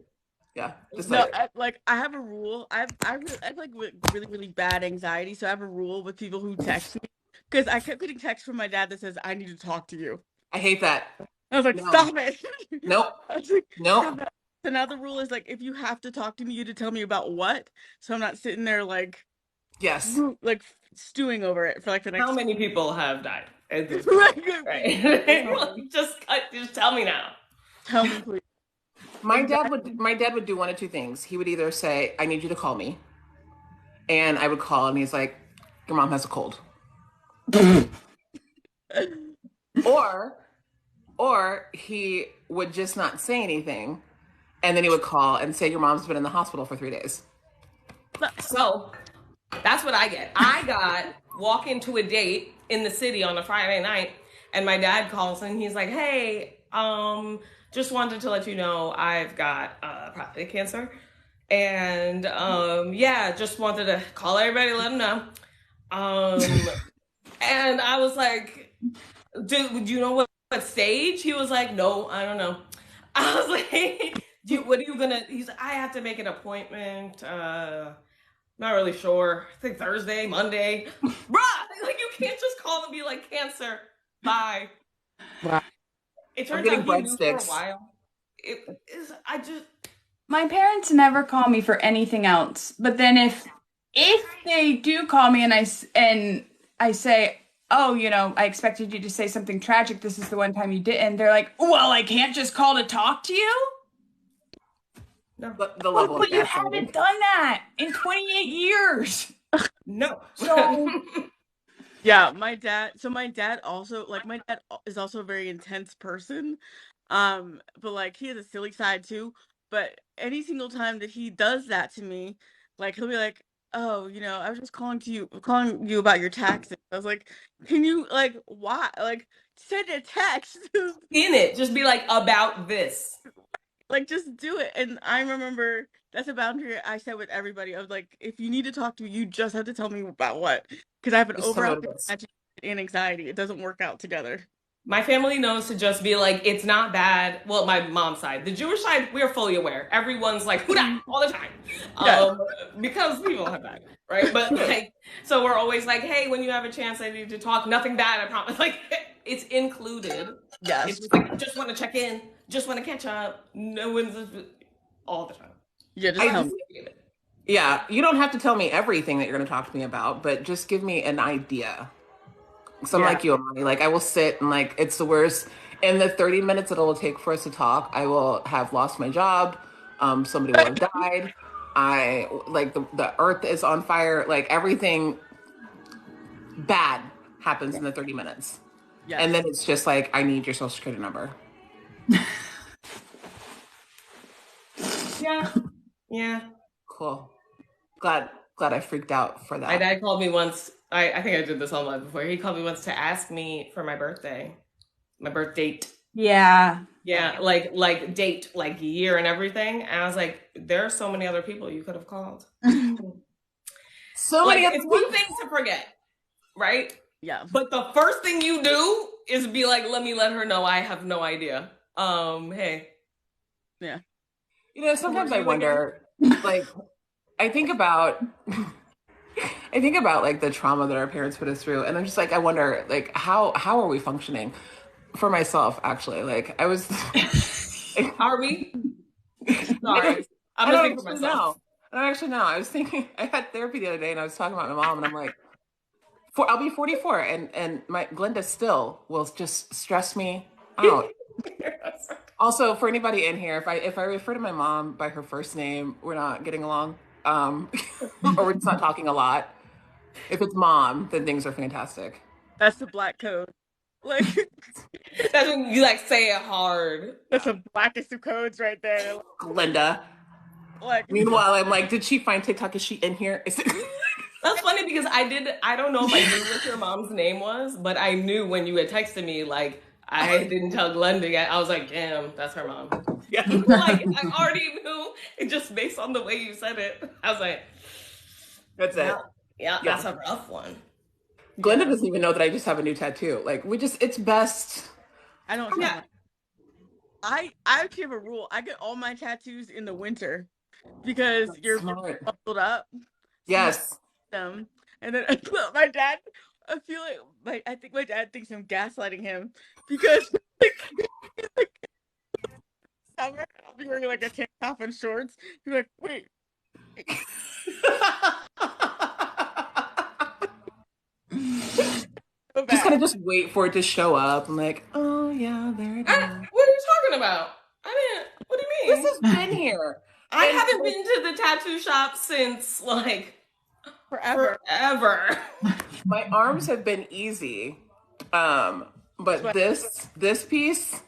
Yeah, just No, like I have a rule. I have like really really bad anxiety, so I have a rule with people who text me because I kept getting texts from my dad that says I need to talk to you. I hate that. I was like, No, stop it. nope, I was like, nope. stop that. So now the rule is like, if you have to talk to me, you to tell me about what, so I'm not sitting there Yes, like stewing over it for like the How next. many people have died at this point? Like, Right? tell me, Just tell me now. tell me, please. my dad would. Exactly. My dad would do one of two things. He would either say, "I need you to call me," and I would call, and he's like, "Your mom has a cold," or he would just not say anything, and then he would call and say, "Your mom's been in the hospital for 3 days." So that's what I get. I got walk into a date in the city on a Friday night, and my dad calls and he's like, "Hey, just wanted to let you know I've got prostate cancer, and yeah, just wanted to call everybody, let them know." Um, and I was like, "Do you know what stage?" He was like, "No, I don't know." I was like, "What are you gonna?" He's like, "I have to make an appointment. Not really sure. I think Thursday, Monday." Bruh, like you can't just call and be like, "Cancer, bye." Wow. It I'm turns getting out he knew for a breadsticks. while. It is. I just My parents never call me for anything else. But then if they do call me and I say, "Oh, I expected you to say something tragic. This is the one time you didn't." They're like, "Well, I can't just call to talk to you." no, The Like, level of but you gaslighting. haven't done that in 28 years. no. So, yeah, my dad also my dad is also a very intense person. But like he has a silly side too. But any single time that he does that to me, like he'll be like, "Oh, I was just calling you about your taxes." I was like, "Can you why? Like send a text." In it, just be like about this. Like just do it. And I remember that's a boundary I set with everybody. I was like, if you need to talk to me, you just have to tell me about what. Because I have an Just tell me what overactive it is. imagination and anxiety. It doesn't work out together. My family knows to just be like, it's not bad. Well, my mom's side, the Jewish side, we're fully aware. Everyone's like, "Huda," all the time, Yeah. because people have died, right? But like, so we're always like, "Hey, when you have a chance, I need to talk. Nothing bad, I promise." Like, it's included. It's Yes. just like, just want to check in, just want to catch up. No one's all the time. Yeah, just I tell I me. get it. Yeah, you don't have to tell me everything that you're going to talk to me about, but just give me an idea. So I'm Yeah. like you, Imani. Like I will sit and like it's the worst. In the 30 minutes that it will take for us to talk, I will have lost my job. Somebody will have died. I like the earth is on fire. Like everything bad happens in the 30 minutes. And Yes. then it's just like, I need your social security number. Yeah. Yeah. Cool. Glad I freaked out for My that. dad called me once. I think I did this online before. He called me once to ask me for my birthday, my birth date. Yeah. Yeah, like date, like year and everything. And I was like, there are so many other people you could have called. So Like many other it's one thing to forget, right? Yeah. But the first thing you do is be like, let me let her know I have no idea. Hey. Yeah. Sometimes Who are I you again? wonder, like, I think about I think about like the trauma that our parents put us through, and I'm just like, I wonder, like, how are we functioning? For myself, actually, like, I was, Are we? Sorry. I'm I gonna don't speak for actually myself. know. I don't actually know. I was thinking, I had therapy the other day, and I was talking about my mom, and I'm like, I'll be 44, and my Glenda still will just stress me out. Also, for anybody in here, if I refer to my mom by her first name, we're not getting along, or we're just not talking a lot. If it's mom, then things are fantastic. That's the black code. Like That's when you like say it hard. that's the blackest of codes right there. Glenda. Like Meanwhile, I'm like, did she find TikTok? Is she in here? Is it? That's funny because I don't know if I knew what your mom's name was, but I knew when you had texted me, like, I didn't tell Glenda yet. I was like, damn, that's her mom. Yeah. Like, I already knew it just based on the way you said it. I was like, That's it. yeah, that's a rough one. Glenda doesn't even know that I just have a new tattoo. Like, it's best. I don't Yeah. have I actually have a rule. I get all my tattoos in the winter because you're Smart. bundled up. Yes. Them. And then my dad, I feel like I think my dad thinks I'm gaslighting him because like summer I'll be wearing like a tank top and shorts. He's like, wait. So Just bad. kind of just wait for it to show up. I'm like, oh yeah, there it is. What are you talking about? I didn't, what do you mean? This has been here. I And haven't been to the tattoo shop since like Forever. forever. my arms have been easy. But Sweat. this piece,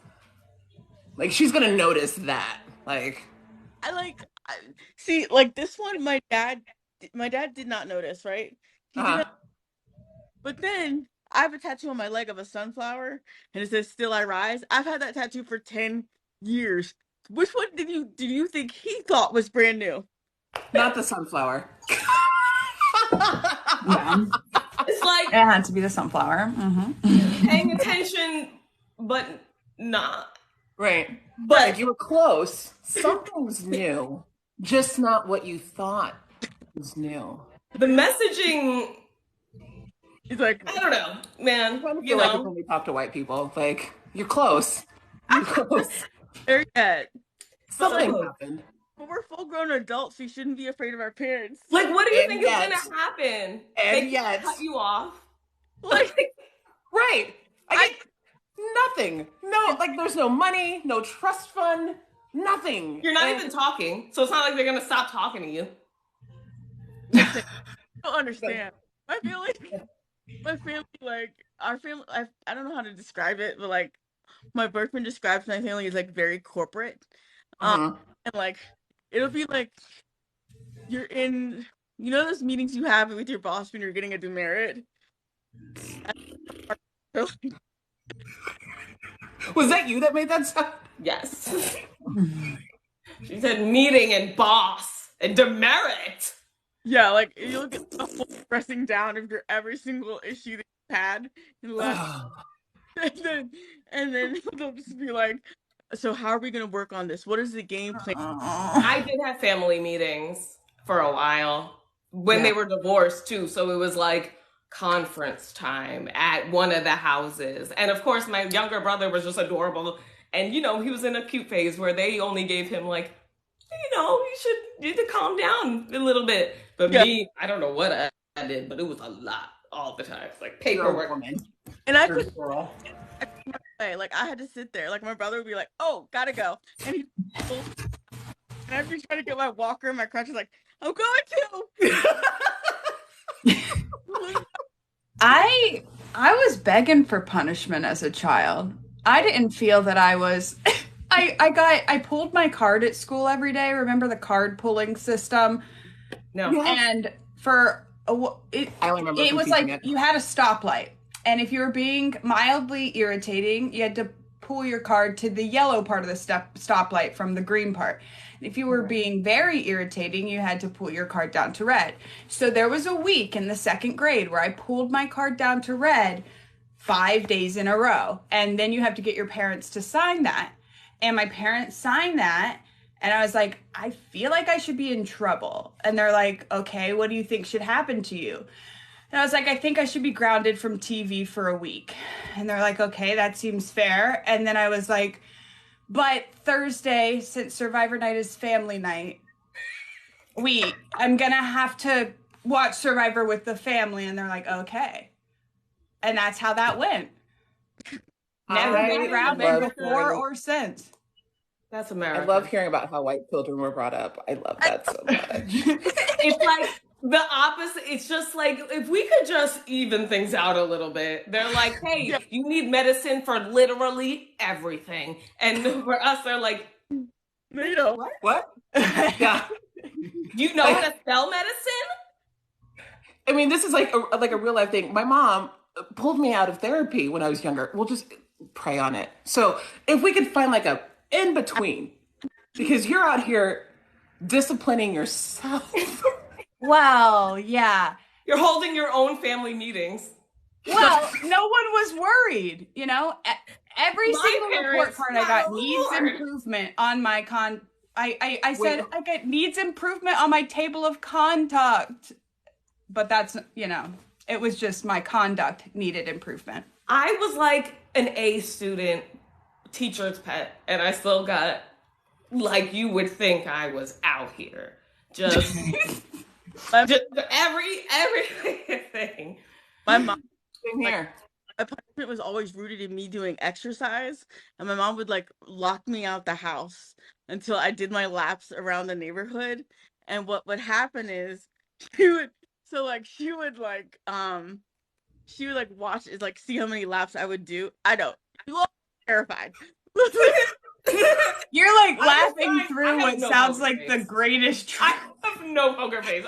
like she's gonna notice that. Like, See, like this one my dad did not notice, right? He did uh, not, but then I have a tattoo on my leg of a sunflower and it says still I rise. I've had that tattoo for 10 years. Which one did you think he thought was brand new? not the sunflower. Yeah. It's like It had to be the sunflower. Mm-hmm. paying attention, but not. Right. But Like you were close. Something's new, just not what you thought was new. the messaging, He's like, I don't know, man. I kind of You feel like it's know, when we talk to white people. Like you're close. You're close. there yet. Something close. happened. But we're full grown adults. We shouldn't be afraid of our parents. like, what do you And think yet- is gonna happen? and They yet- cut you off. Like, Right. I get nothing. No, like there's no money, no trust fund, nothing. You're not And- even talking, so it's not like they're gonna stop talking to you. I don't understand. My family, like our family. I don't know how to describe it, but like my boyfriend describes my family as like very corporate, Uh-huh. and like it'll be like you're in, those meetings you have with your boss when you're getting a demerit. Was that you that made that sound? Yes. She said meeting and boss and demerit. Yeah, like you'll get the whole pressing down of your every single issue that you've had in the last, and then they'll just be like, "So how are we gonna work on this? What is the game plan?" I did have family meetings for a while when they were divorced too. So it was like conference time at one of the houses. And of course, my younger brother was just adorable. And he was in a cute phase where they only gave him like you need to calm down a little bit. But Yeah. me, I don't know what I did, but it was a lot all the time. It's like You're a paperwork. woman. And I You're a could girl. like I had to sit there. Like my brother would be like, "Oh, gotta go," and he and I'd be trying to get my walker and my crutches. Like, I'm going to. I was begging for punishment as a child. I didn't feel that I was I pulled my card at school every day. Remember the card pulling system? No. Yes. And for I only remember it from was teaching like it. you had a stoplight, and if you were being mildly irritating, you had to pull your card to the yellow part of the stoplight from the green part. If you were being very irritating, you had to pull your card down to red. So there was a week in the second grade where I pulled my card down to red 5 days in a row, and then you have to get your parents to sign that. And my parents signed that, and I was like, I feel like I should be in trouble. And they're like, okay, what do you think should happen to you? And I was like, I think I should be grounded from TV for a week. And they're like, okay, that seems fair. And then I was like, but Thursday, since Survivor Night is family night, I'm going to have to watch Survivor with the family. And they're like, okay. And that's how that went. Never been grounded before or since. That's America. I love hearing about how white children were brought up. I love that so much. It's like the opposite. It's just like if we could just even things out a little bit. They're like, hey, you need medicine for literally everything. And for us, they're like, You know. What? Yeah. you know how to spell medicine? I mean, this is like a real life thing. My mom pulled me out of therapy when I was younger. We'll just pray on it. So if we could find like a in between, because you're out here disciplining yourself. Well, yeah. You're holding your own family meetings. Well, no one was worried, you know. Every single report card I got needs improvement on my I said I get needs improvement on my table of conduct. But that's, you know, it was just my conduct needed improvement. I was like an A student, teacher's pet, and I still got, like, you would think I was out here. Just everything. My mom, Same here. my punishment was always rooted in me doing exercise, and my mom would like lock me out the house until I did my laps around the neighborhood. And what would happen is she would watch is like see how many laps I would do. I know you all terrified. You're like laughing through what sounds like the greatest. I have no poker face.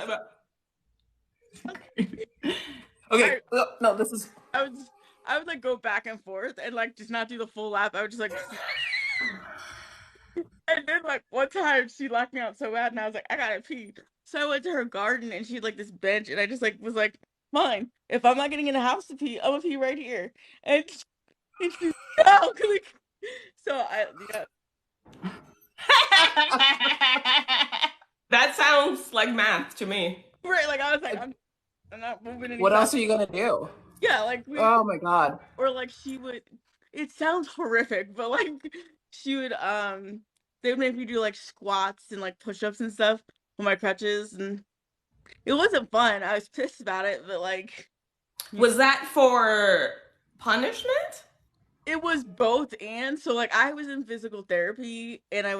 Okay. No, this is. I would like go back and forth and like just not do the full lap. I would just like. And then like one time she locked me out so bad, and I was like, I gotta pee. So I went to her garden, and she had like this bench, and I just like was like, fine. If I'm not getting in the house to pee, I'm gonna pee right here. And she's no, so yeah. That sounds like math to me. Right, like I was like, I'm not moving anymore. What else are you gonna do? Yeah, like oh my god. Or like she would. It sounds horrific, but like she would they would make me do like squats and like push-ups and stuff with my crutches, and it wasn't fun. I was pissed about it, but like was that for punishment? It was both, and so like I was in physical therapy, and I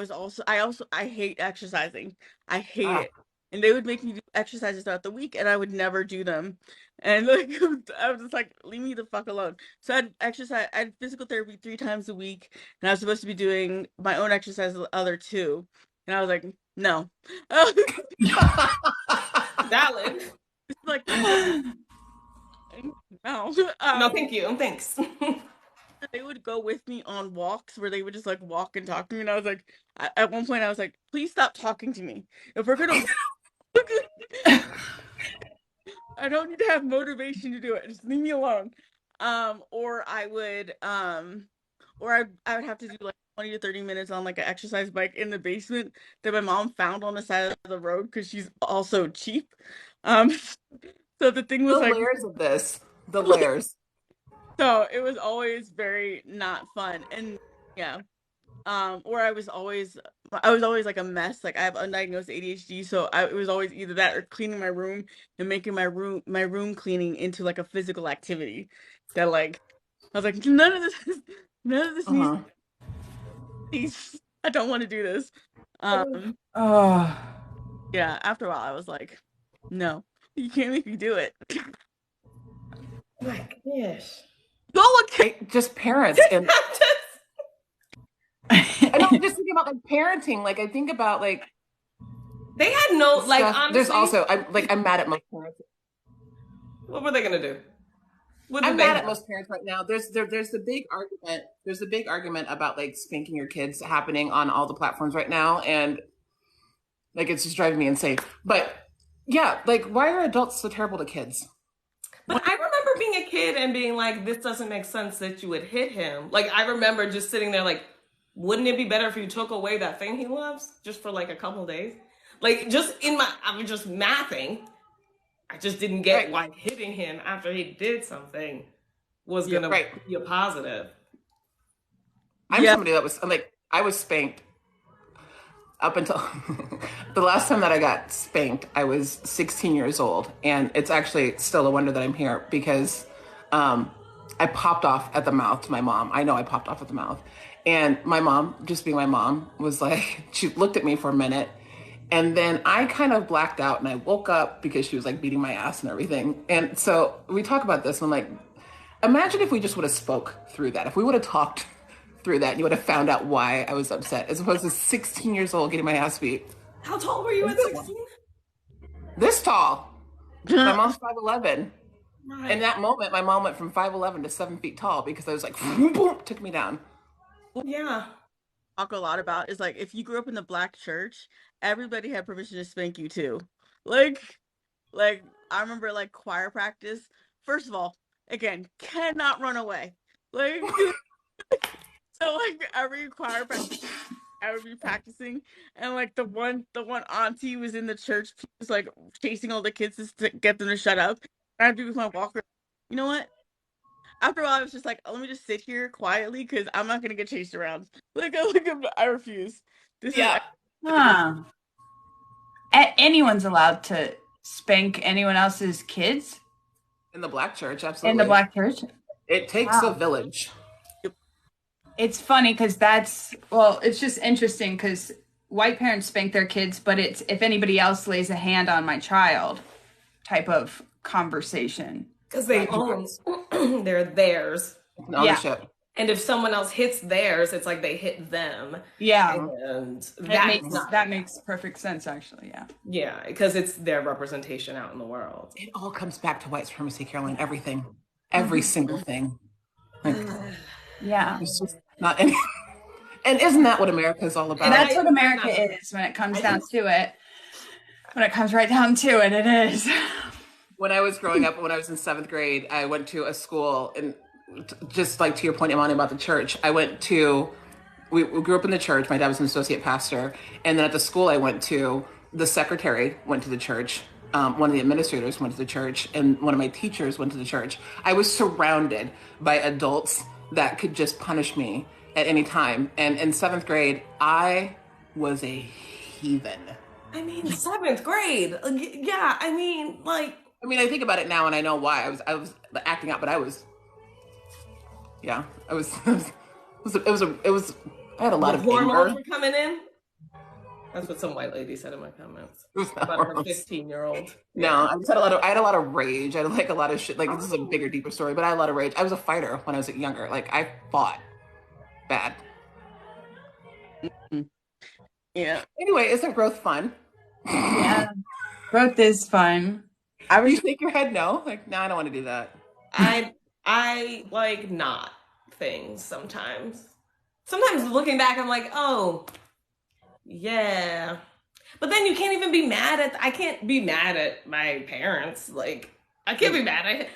hate exercising. I hate it. And they would make me do exercises throughout the week, and I would never do them. And like I was just like, leave me the fuck alone. So I had physical therapy 3 times a week, and I was supposed to be doing my own exercise the other 2. And I was like, no. Valid. It's like no. No, thank you. Thanks. They would go with me on walks where they would just like walk and talk to me, and I was like, at one point I was like, please stop talking to me. If we're gonna I don't need to have motivation to do it. Just leave me alone. Or I would I would have to do like 20 to 30 minutes on like an exercise bike in the basement that my mom found on the side of the road because she's also cheap. So the thing was the like layers of this. The layers. So it was always very not fun. And yeah. or I was always like a mess. Like I have undiagnosed ADHD, so it was always either that or cleaning my room and making my room cleaning into like a physical activity. That like I was like none of this needs. Uh-huh. I don't want to do this. Um, Oh. yeah. After a while, I was like, no, you can't make me do it. My gosh. Go look. Just parents and I'm just I know I'm just thinking about like parenting. Like I think about like they had no like stuff. honestly. There's also I'm mad at most parents. What were they gonna do? What did I'm they mad at have? most parents right now. There's the big argument. There's the big argument about like spanking your kids happening on all the platforms right now, and like it's just driving me insane. But yeah, like why are adults so terrible to kids? But I remember being a kid and being like, this doesn't make sense that you would hit him. Like I remember just sitting there like, wouldn't it be better if you took away that thing he loves just for like a couple days? Like just I was just mathing. I just didn't get Right. why hitting him after he did something was Yeah, gonna right. be a positive. I'm Yeah. somebody that was like I was spanked up until the last time that I got spanked, I was 16 years old. And it's actually still a wonder that I'm here because I popped off at the mouth to my mom. I know I popped off at the mouth. And my mom, just being my mom, was like, she looked at me for a minute. And then I kind of blacked out and I woke up because she was like beating my ass and everything. And so we talk about this and I'm like, imagine if we just would have spoke through that. If we would have talked through that, you would have found out why I was upset, as opposed to 16 years old getting my ass beat. How tall were you at 16? This tall. My mom's 5'11". Right. In that moment, my mom went from 5'11" to 7 feet tall because I was like, boom, boom, took me down. Yeah. Talk a lot about is like if you grew up in the black church, everybody had permission to spank you too. Like I remember like choir practice. First of all, again, cannot run away. Like so like every choir practice I would be practicing and like the one auntie was in the church was like chasing all the kids to get them to shut up. And I'd be with my walker. You know what? After a while, I was just like, let me just sit here quietly because I'm not gonna get chased around. I refuse. This is Yeah. Huh. Anyone's allowed to spank anyone else's kids In the black church, in absolutely. the black church? It takes a village. It's funny because it's just interesting because white parents spank their kids, but it's if anybody else lays a hand on my child type of conversation. Because they own they're theirs. It's an ownership. And if someone else hits theirs, it's like they hit them. Yeah. And That makes perfect sense, actually. Yeah. yeah, because it's their representation out in the world. It all comes back to white supremacy, Caroline. Everything. Every single thing. Like, Yeah. it's just not any. And isn't that what America is all about? And that's what America is when it comes down to it. When it comes right down to it, it is. When I was growing up, when I was in 7th grade, I went to a school, and just like to your point, Imani, about the church, we grew up in the church. My dad was an associate pastor. And then at the school I went to, the secretary went to the church. One of the administrators went to the church, and one of my teachers went to the church. I was surrounded by adults that could just punish me at any time. And in 7th grade, I was a heathen. I mean, 7th grade. Yeah, I mean, like. I mean, I think about it now, and I know why I was acting out, but I was. Yeah, I was. It was. I had a lot of hormones anger. were coming in. That's what some white lady said in my comments It was not about her hormones. 15-year-old. No, I just had I had a lot of rage. I had like a lot of shit. Like this is a bigger, deeper story, but I had a lot of rage. I was a fighter when I was younger. Like I fought bad. yeah. Anyway, isn't growth fun? Yeah. Growth is fun. You shake your head no? Like, no, I don't want to do that. I like not things sometimes. Sometimes looking back, I'm like, oh, yeah. But then you can't even be mad at. I can't be mad at my parents. Like I can't be mad at him.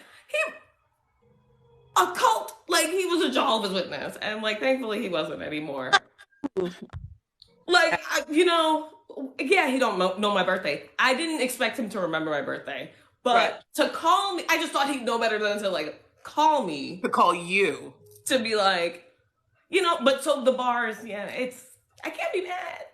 A cult. Like he was a Jehovah's Witness, and like thankfully he wasn't anymore. Like yeah, he don't know my birthday. I didn't expect him to remember my birthday, but Right. to call me, I just thought he'd know better than to like call me To call you. to be like, you know, but so the bars, yeah, I can't be mad,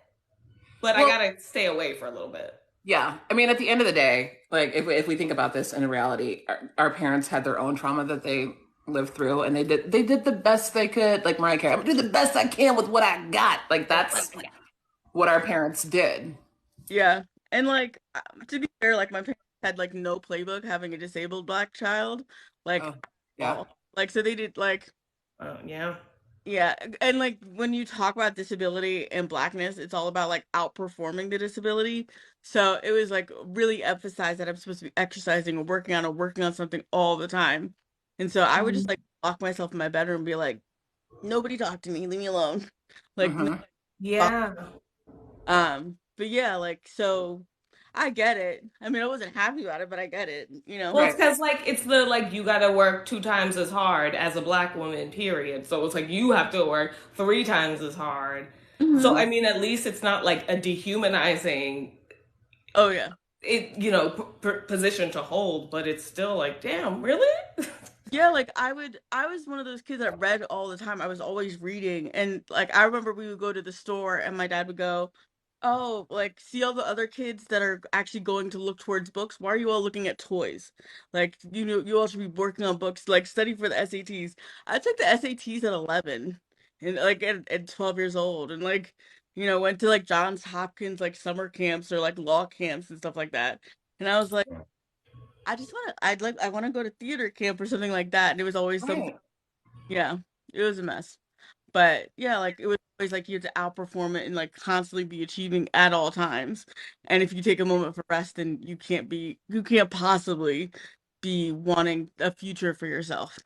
but I Well, gotta stay away for a little bit. yeah. I mean, at the end of the day, like if we think about this in reality, our parents had their own trauma that they lived through, and they did the best they could. Like Mariah Carey, I'm gonna do the best I can with what I got. Like that's Yeah. what our parents did. Yeah. And like to be fair, like my parents had like no playbook having a disabled black child, like Oh, yeah. all. Like so they did like Yeah. yeah, and like when you talk about disability and blackness, it's all about like outperforming the disability. So it was like really emphasized that I'm supposed to be exercising or working on something all the time. And so I would just like lock myself in my bedroom and be like, nobody talk to me, leave me alone. Like no Hmm. talk. Yeah. But yeah, like so I get it. I mean, I wasn't happy about it, but I get it, you know? Well, it's Right. because like it's the like you gotta work 2 times as hard as a black woman, period. So it's like you have to work 3 times as hard. So Hmm. I mean, at least it's not like a dehumanizing Oh yeah. position to hold, but it's still like, damn, really? Yeah, like I was one of those kids that read all the time. I was always reading and like I remember we would go to the store and my dad would go, "Oh, like see all the other kids that are actually going to look towards books? Why are you all looking at toys? Like, you know, you all should be working on books, like study for the SATs." I took the SATs at 11 and like at 12 years old and like, you know, went to like Johns Hopkins like summer camps or like law camps and stuff like that. And I was like I want to go to theater camp or something like that. And it was always something, Right. yeah, it was a mess. But yeah, like it was always like you had to outperform it and like constantly be achieving at all times. And if you take a moment for rest, then you can't possibly be wanting a future for yourself.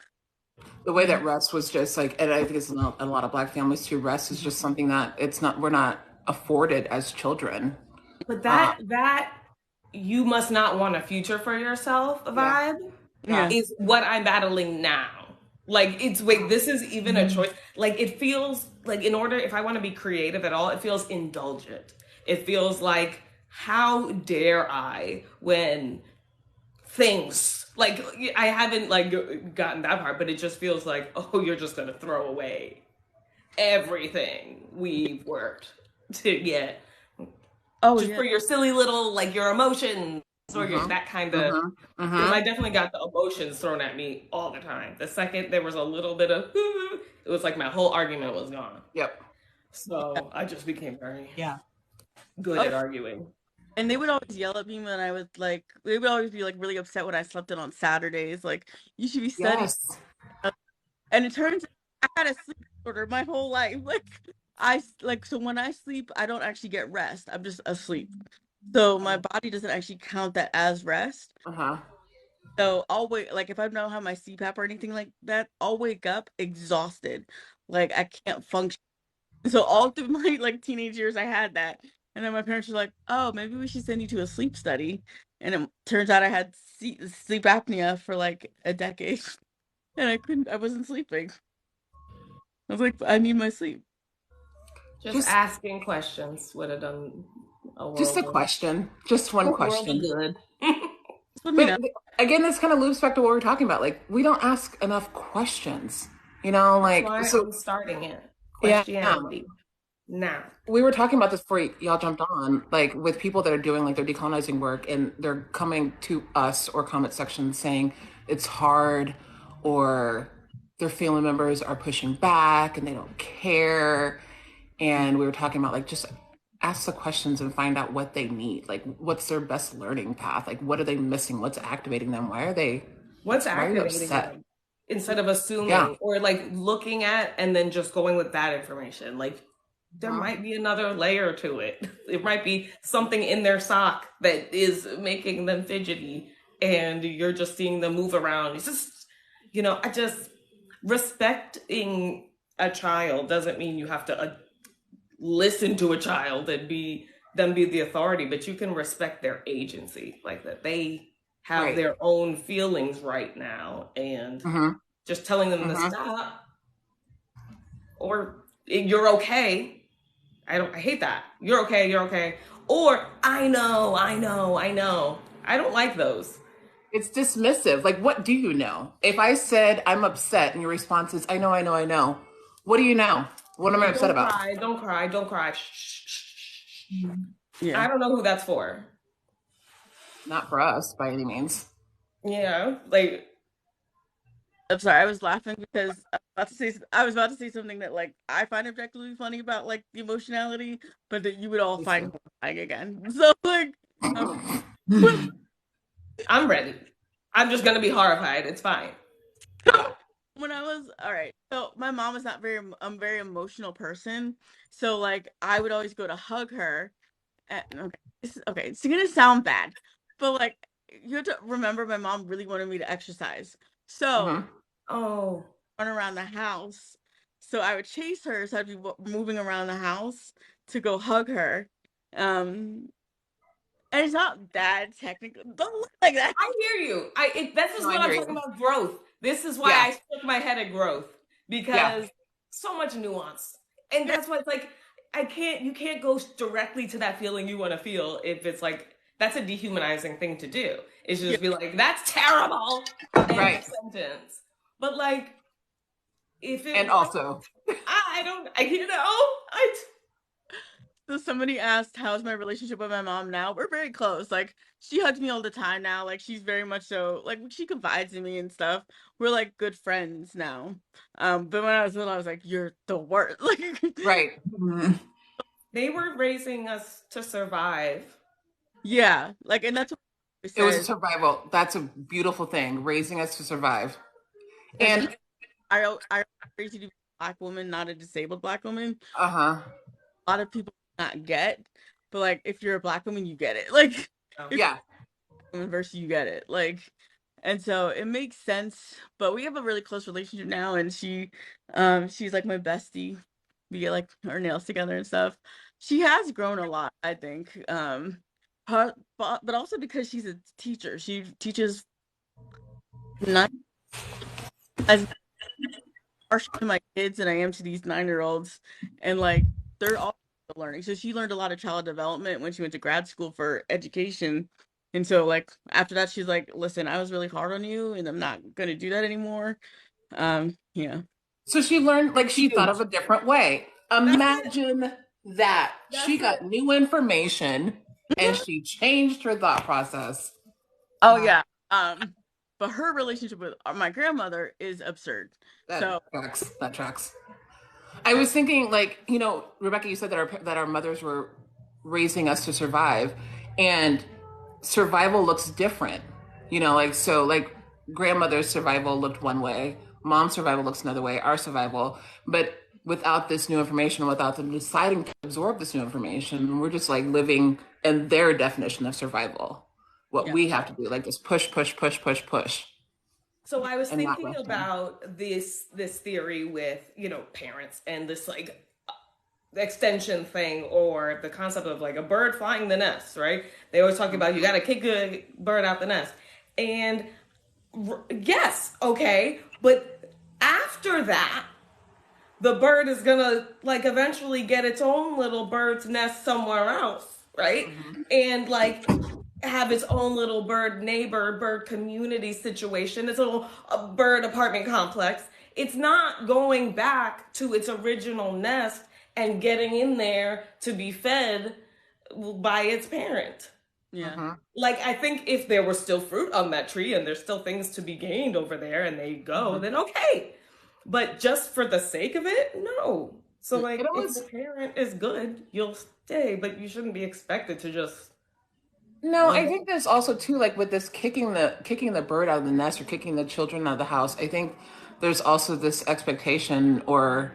The way that rest was just like, and I think it's a lot of black families too. Rest is just something that we're not afforded as children. But Uh, that you must not want a future for yourself yeah, vibe yeah. Yeah. is what I'm battling now. Like it's wait, this is even a choice. Like it feels like in order if I want to be creative at all, it feels indulgent. It feels like how dare I when things like I haven't like gotten that part, but it just feels like oh, you're just gonna throw away everything we've worked to get Oh just yeah. for your silly little like your emotions or your Mm-hmm. that kind of Mm-hmm. because Mm-hmm. I definitely got the emotions thrown at me all the time. The second there was a little bit of it was like my whole argument was gone. Yep. So I just became very Yeah. good Oh, at arguing. and they would always yell at me when I would like they would always be like really upset when I slept in on Saturdays. Like, you should be studying. Yes. And it turns out I had a sleep disorder my whole life. Like so when I sleep, I don't actually get rest. I'm just asleep. So my body doesn't actually count that as rest. Uh-huh. So I'll wait like if I don't have my CPAP or anything like that, I'll wake up exhausted. Like I can't function. So all through my like teenage years I had that. And then my parents were like, "Oh, maybe we should send you to a sleep study." And it turns out I had sleep apnea for like a decade. And I wasn't sleeping. I was like, I need my sleep. Just Just asking questions would have done a just a world question. Just one of question. good. Just let me But know. again, this kind of loops back to what we are talking about. Like, we don't ask enough questions. You know, That's like why so I'm starting it. yeah. Questionality. Now. We were talking about this before y'all jumped on, like with people that are doing like their decolonizing work and they're coming to us or comment section saying it's hard or their family members are pushing back and they don't care. And we were talking about like just ask the questions and find out what they need. Like what's their best learning path? Like what are they missing? What's activating them? What's Why are you activating upset? them instead of Yeah. assuming or like looking at and then just going with that information like there Mhm. might be another layer to it. It might be something in their sock that is making them fidgety and you're just seeing them move around. It's just I just respecting a child doesn't mean you have to listen to a child and be the authority, but you can respect their agency, like that they have Right. their own feelings right now, and Mm-hmm. just telling them to Mm-hmm. stop or you're okay. I hate that. You're okay, you're okay. Or I know, I know, I know. I don't like those. It's dismissive. Like, what do you know? If I said I'm upset and your response is, I know, I know, I know, What do you know? What am I upset Don't about? cry, don't cry, don't cry. Shh, shh, shh, shh, shh. Yeah. I don't know who that's for. Not for us by any means. Yeah, like I'm sorry, I was laughing because I was about to say something that like I find objectively funny about like the emotionality, but that you would all Me find too. horrifying again. So like um, I'm ready. I'm just gonna be horrified. It's fine. when I was all right, so my mom is not very I'm a very emotional person. So like I would always go to hug her. Okay, it's gonna sound bad, but like you have to remember my mom really wanted me to exercise. So Hmm. Oh, run around the house. So I would chase her, so I'd be moving around the house to go hug her. Um, and it's not bad technically. Don't look like that. I hear you. This is No, I what I'm hear talking you. about growth. This is why Yeah, I shook my head at growth yeah, because so much nuance. And that's why it's like you can't go directly to that feeling you want to feel if it's like that's a dehumanizing thing to do. It's Yeah. just be like, that's terrible. End of right. sentence. But like if it And was also, I don't I you know, I So somebody asked, "How's my relationship with my mom now?" We're very close. Like she hugs me all the time now. Like she's very much so like she confides in me and stuff. We're like good friends now. But when I was little, I was like, "You're the worst." Like, right. Mhm. they were raising us to survive. yeah, like, and that's what I It was a said. survival. That's a beautiful thing, raising us to survive. Like And I raised you to be a black woman, not a disabled black woman. uh-huh. A lot of people not get, but like if you're a black woman, you get it. Like Oh. if Yeah. you're a woman versus you get it. Like, and so it makes sense. But we have a really close relationship now, and she's like my bestie. We get like our nails together and stuff. She has grown a lot, I think. But also because she's a teacher. She teaches not as harsh to my kids than I am to these 9-year-olds. And like they're all learning. So she learned a lot of child development when she went to grad school for education. And so like after that she's like, listen, I was really hard on you and I'm not gonna do that anymore. Yeah. So she learned, like, she thought of Huge. a different way. That's it. Imagine that. She That's got it. new information and she changed her thought process. Oh Wow. yeah. But her relationship with my grandmother is absurd. That So tracks. That tracks. I was thinking, like, Rebecca, you said that our mothers were raising us to survive, and survival looks different. Like, so, like, grandmother's survival looked one way, mom's survival looks another way, our survival. But without this new information, without them deciding to absorb this new information, we're just like living in their definition of survival. What yeah. we have to do, like, just push, push, push, push, push, So I was and not thinking resting. about this theory with, parents and this like extension thing or the concept of like a bird flying the nest, right? They always talk about you got to kick a bird out the nest. And yes, okay, but after that, the bird is gonna like eventually get its own little bird's nest somewhere else, right? Mm-hmm. And like have its own little bird neighbor, bird community situation, its little bird apartment complex. It's not going back to its original nest and getting in there to be fed by its parent. Yeah. Mm-hmm. Like, I think if there was still fruit on that tree and there's still things to be gained over there and they go, Mm-hmm. then okay. But just for the sake of it, no. So, It like, if the almost parent is good, you'll stay, but you shouldn't be expected to just No, run I away. think there's also too, like, with this kicking the bird out of the nest or kicking the children out of the house. I think there's also this expectation or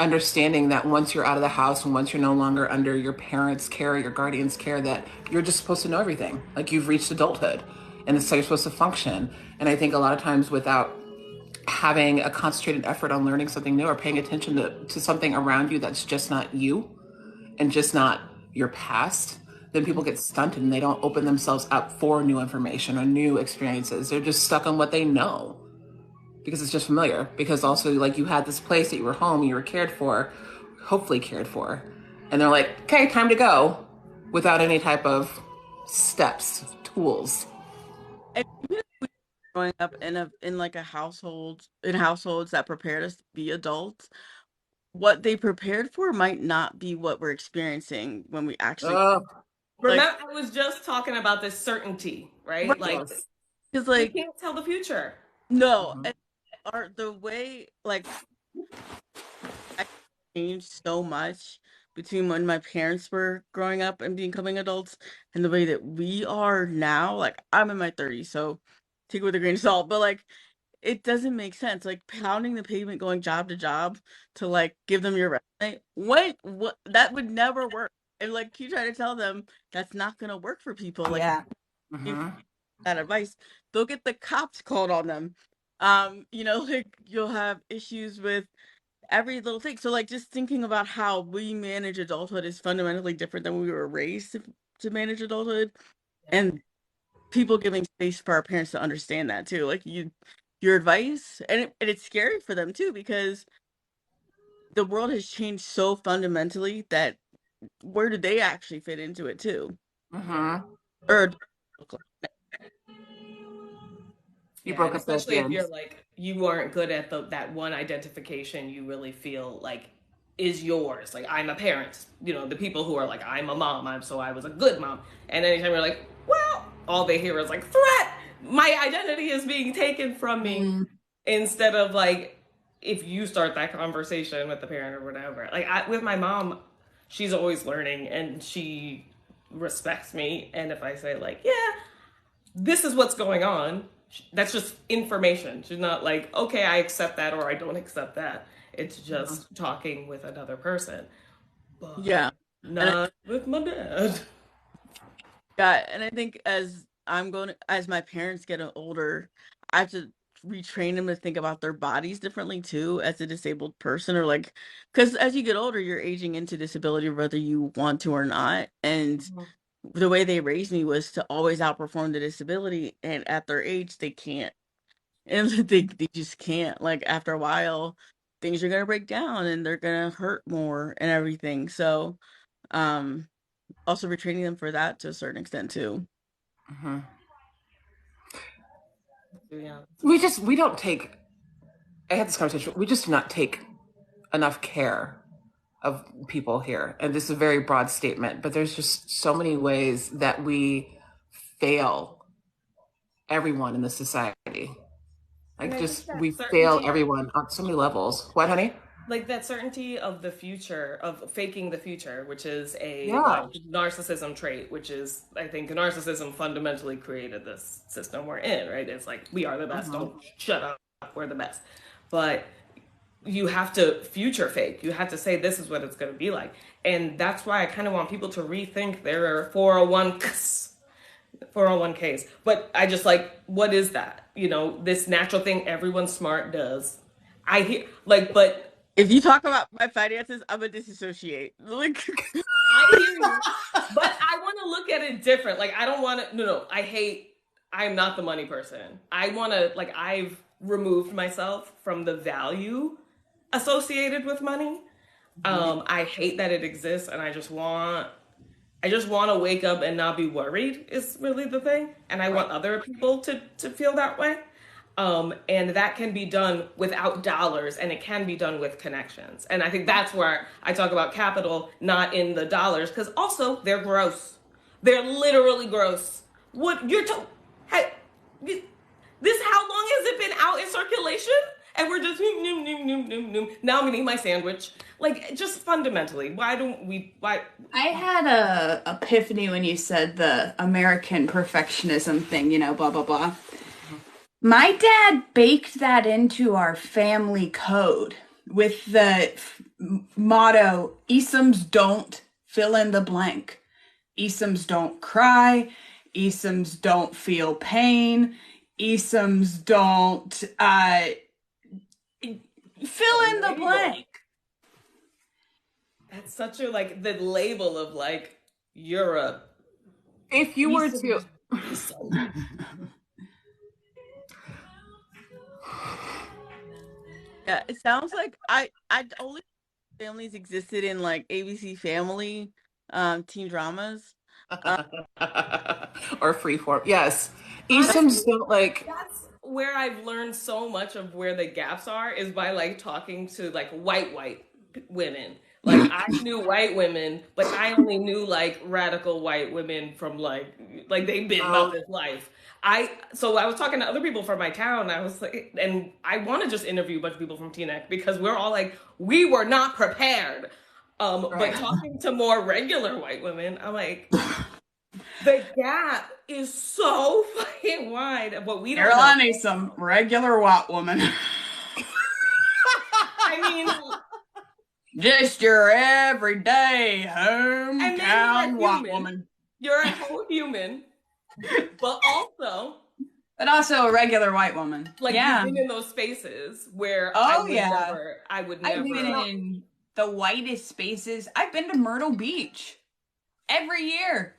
understanding that once you're out of the house and once you're no longer under your parents' care, your guardian's care, that you're just supposed to know everything. Like, you've reached adulthood, and it's how you're supposed to function. And I think a lot of times without having a concentrated effort on learning something new or paying attention to something around you that's just not you and just not your past, then people get stunted and they don't open themselves up for new information or new experiences. They're just stuck on what they know because it's just familiar. Because also, like, you had this place that you were home, you were cared for, hopefully cared for, and they're like, okay, time to go, without any type of steps, tools. And even growing up in like a household in households that prepared us to be adults, what they prepared for might not be what we're experiencing when we actually Oh, like Remember, I was just talking about this certainty, right, right? Like yes. because you like can't tell the future. no, Mhm. and are the way like I changed so much between when my parents were growing up and becoming adults and the way that we are now. Like I'm in my 30s, so take it with a grain of salt, but like it doesn't make sense. Like pounding the pavement, going job to job to like give them your resume. What that would never work. And like you try to tell them that's not gonna work for people. Like Yeah. give Mhm. that advice, they'll get the cops called on them. Like you'll have issues with every little thing. So like just thinking about how we manage adulthood is fundamentally different than we were raised to manage adulthood. And people giving space for our parents to understand that too. Like your advice, and it's scary for them too because the world has changed so fundamentally that where do they actually fit into it too? Mhm. Or You Yeah, broke and up there at the especially if end. you're like you aren't good at that one identification you really feel like is yours. Like I'm a parent. The people who are like I'm a mom, I was a good mom. And anytime you're like, well, all they hear is like threat. My identity is being taken from me Mm. instead of like if you start that conversation with the parent or whatever. Like with my mom, she's always learning and she respects me and if I say like, yeah, this is what's going on. That's just information. She's not like, okay, I accept that or I don't accept that. It's Mhm. just talking with another person, but yeah. And not with my dad. yeah, and I think as my parents get older, I have to retrain them to think about their bodies differently too as a disabled person or like because as you get older, you're aging into disability whether you want to or not. And the way they raised me was to always outperform the disability, and at their age they can't. And they just can't. Like after a while, things are gonna break down and they're gonna hurt more and everything. So um also retraining them for that to a certain extent too. Mhm. Yeah. We don't take. I had this conversation. We just do not take enough care of people here, and this is a very broad statement. But there's just so many ways that we fail everyone in the society. And Like I think just that we fail certainty, everyone on so many levels. What, honey? like that certainty of the future, of faking the future, which is a Yeah. like narcissism trait, which is I think narcissism fundamentally created this system we're in, right? It's like we are the best, Mhm. don't shut up, we're the best. But you have to future fake. You have to say this is what it's going to be like. And that's why I kind of want people to rethink their 401ks. But I just like, what is that? This natural thing everyone smart does. I hear, like, but If you talk about my finances, I'm gonna disassociate. Like, I hear you. But I want to look at it different. Like, I don't want to, no, I'm not the money person. I want to, like, I've removed myself from the value associated with money. I hate that it exists, and I just want to wake up and not be worried. Is really the thing, and I Right. want other people to feel that way. And that can be done without dollars, and it can be done with connections. And I think that's where I talk about capital, not in the dollars, because also they're gross. They're literally gross. What you're to hey, this how long has it been out in circulation? And we're just noom, noom, noom, noom, noom, noom. Now I'm gonna eat my sandwich. Like just fundamentally, why don't we? Why? I had a epiphany when you said the American perfectionism thing, blah blah blah. My dad baked that into our family code with the motto, Easoms don't fill in the blank. Easoms don't cry. Easoms don't feel pain. Easoms don't fill in the Label. blank. That's such a like the label of like Europe. If you were to, Easom. yeah, it sounds like I only families existed in like ABC Family, teen dramas. Uh, or freeform, yes. Honestly, Esoms don't like. that's where I've learned so much of where the gaps are is by like talking to like white. women. Like I knew white women, but I only knew like radical white women from like they've been about this life. So I was talking to other people from my town. I was like, and I want to just interview a bunch of people from Teaneck because we're all like, we were not prepared. But talking to more regular white women, I'm like, the gap is so fucking wide. But we don't know. Caroline Easom, regular white woman. I mean, just your everyday hometown white human. woman. You're a whole human, but also a regular white woman. like yeah. you've been in those spaces where Oh, I would never. I've been in the whitest spaces. I've been to Myrtle Beach every year.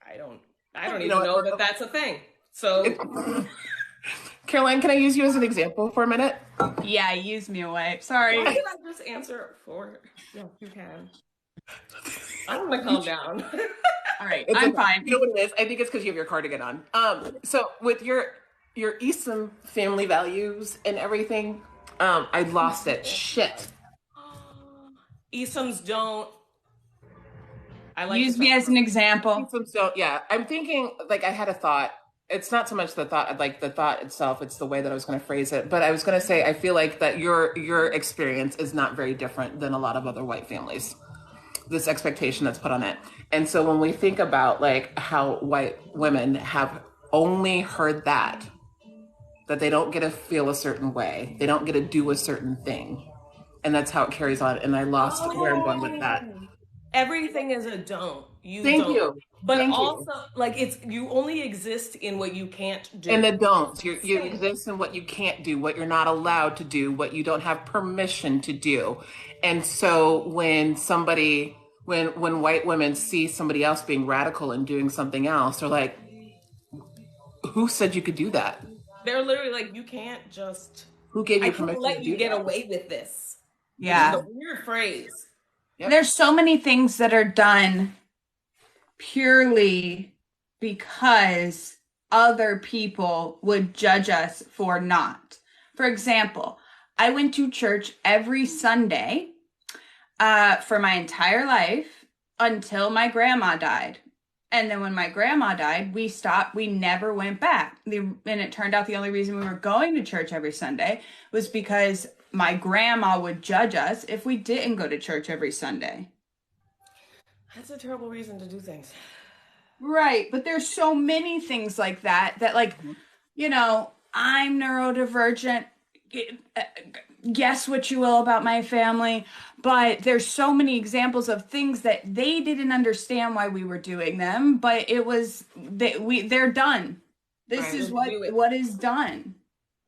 I don't even know that that's a thing. So, Caroline, can I use you as an example for a minute? Yeah, use me away. Sorry. why did I just answer for? Yes, you can. I'm gonna calm down. All right, I'm fine. You know what it is? I think it's because you have your cardigan on. So with your Easom family values and everything, I lost it. Shit. Easoms don't. I like use me as an example. Easoms don't. Yeah, I'm thinking like I had a thought. It's not so much the thought, like the thought itself. It's the way that I was going to phrase it. But I was going to say, I feel like that your experience is not very different than a lot of other white families. This expectation that's put on it. And so when we think about like how white women have only heard that they don't get to feel a certain way, they don't get to do a certain thing, and that's how it carries on. And I lost where I'm going with that. Everything is a don't. Thank you. But Thank also, like you only exist in what you can't do. And the don'ts. You exist in what you can't do, what you're not allowed to do, what you don't have permission to do. And so when white women see somebody else being radical and doing something else, they're like, who said you could do that? They're literally like, you can't just. Who gave you I permission can't let to you do get that? away with this. Yeah. It's a weird phrase. Yep. There's so many things that are done purely because other people would judge us for not. For example, I went to church every Sunday for my entire life until my grandma died. And then when my grandma died, we stopped. We never went back. And it turned out the only reason we were going to church every Sunday was because my grandma would judge us if we didn't go to church every Sunday. That's a terrible reason to do things. Right. But there's so many things like that, like, you know, I'm neurodivergent. Guess what you will about my family. But there's so many examples of things that they didn't understand why we were doing them. But it was, they're done. This is what is done.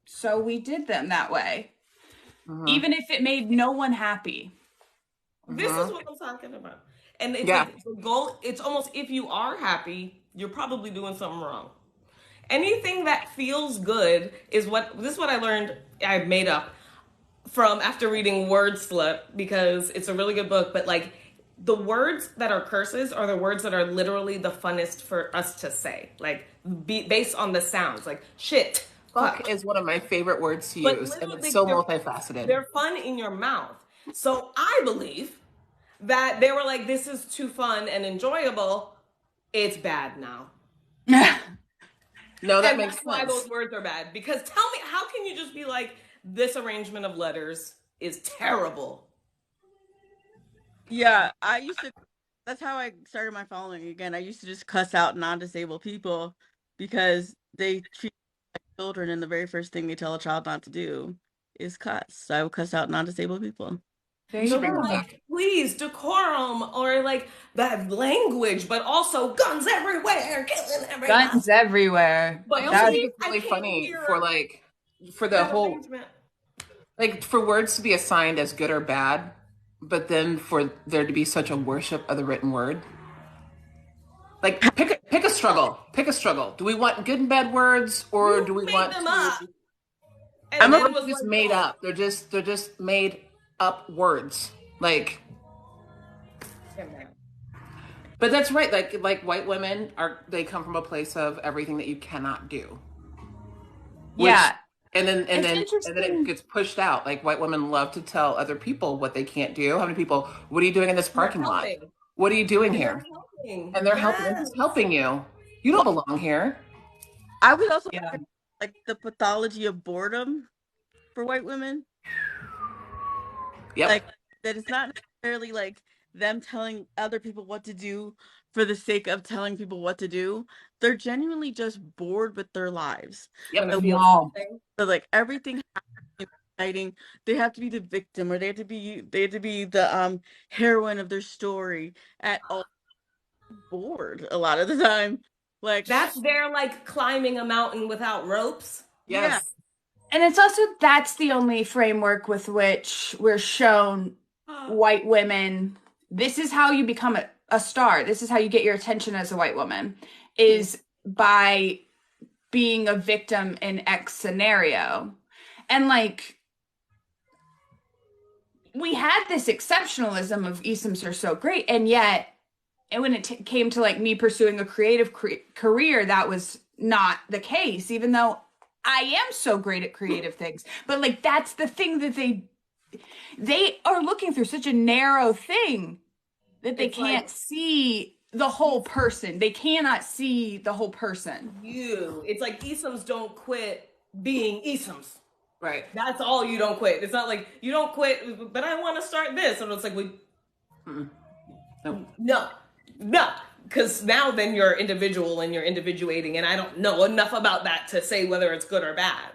So we did them that way. Even if it made no one happy. This is what I'm talking about. And it's like the goal, it's almost if you are happy, you're probably doing something wrong. Anything that feels good is this is what I learned, I made up from after reading Word Slip, because it's a really good book, but like the words that are curses are the words that are literally the funnest for us to say, like based on the sounds, like shit. Fuck is one of my favorite words to use, and it's so multifaceted. They're fun in your mouth. So I believe that they were like, this is too fun and enjoyable. It's bad now. No, that makes sense. Why those words are bad. Because tell me, how can you just be like, this arrangement of letters is terrible? Yeah, that's how I started my following again. I used to just cuss out non-disabled people because they treat children, and the very first thing they tell a child not to do is cuss. So I would cuss out non-disabled people. Please, decorum, or like that language, but also guns everywhere, killing everyone. Guns everywhere. But I also think it's really funny for the whole, like for words to be assigned as good or bad, but then for there to be such a worship of the written word. Like pick a struggle. Pick a struggle. Do we want good and bad words, or do we want them up? I'm not just made up. They're just made up words. Like, but that's right. Like white women they come from a place of everything that you cannot do. Yeah. And then It's and then it interesting. gets pushed out. Like white women love to tell other people what they can't do. How many people, what are you doing in this They're parking lot? helping. What are you doing And they're here? helping. And they're helping. And Yes. who's helping you? You don't belong here. I would also Yeah. like the pathology of boredom for white women. Yep. Like that it's not necessarily like them telling other people what to do for the sake of telling people what to do. They're genuinely just bored with their lives. Yep. Gonna feel Wow. something. So like everything exciting, they have to be the victim or they have to be the heroine of their story at all. Bored a lot of the time. Like That's their like climbing a mountain without ropes. yeah. Yes. And it's also that's the only framework with which we're shown white women. This is how you become a star. This is how you get your attention as a white woman, is by being a victim in X scenario. And like, we had this exceptionalism of Easoms are so great, and yet, and when it came to like me pursuing a creative career, that was not the case. Even though I am so great at creative things, but like that's the thing that they are looking through such a narrow thing that they It's can't like see the whole person. They cannot see the whole person. it's like Easoms don't quit being Easoms. Right. That's all you don't quit. It's not like you don't quit, but I want to start this. And it's like, no, because now then you're individual and you're individuating, and I don't know enough about that to say whether it's good or bad.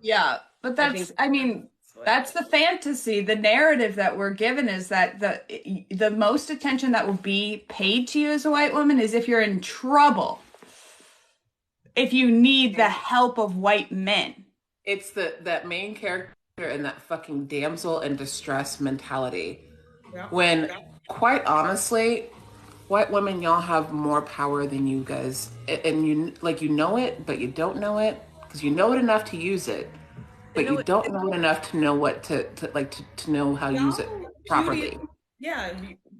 Yeah, but I mean, that's the fantasy. The narrative that we're given is that the most attention that will be paid to you as a white woman is if you're in trouble, if you need the help of white men. It's that main character and that fucking damsel in distress mentality. Yeah. When, quite honestly, white women, y'all have more power than you guys, and you know it, but you don't know it because you know it enough to use it, but you don't know it enough to know what to know how to use it properly.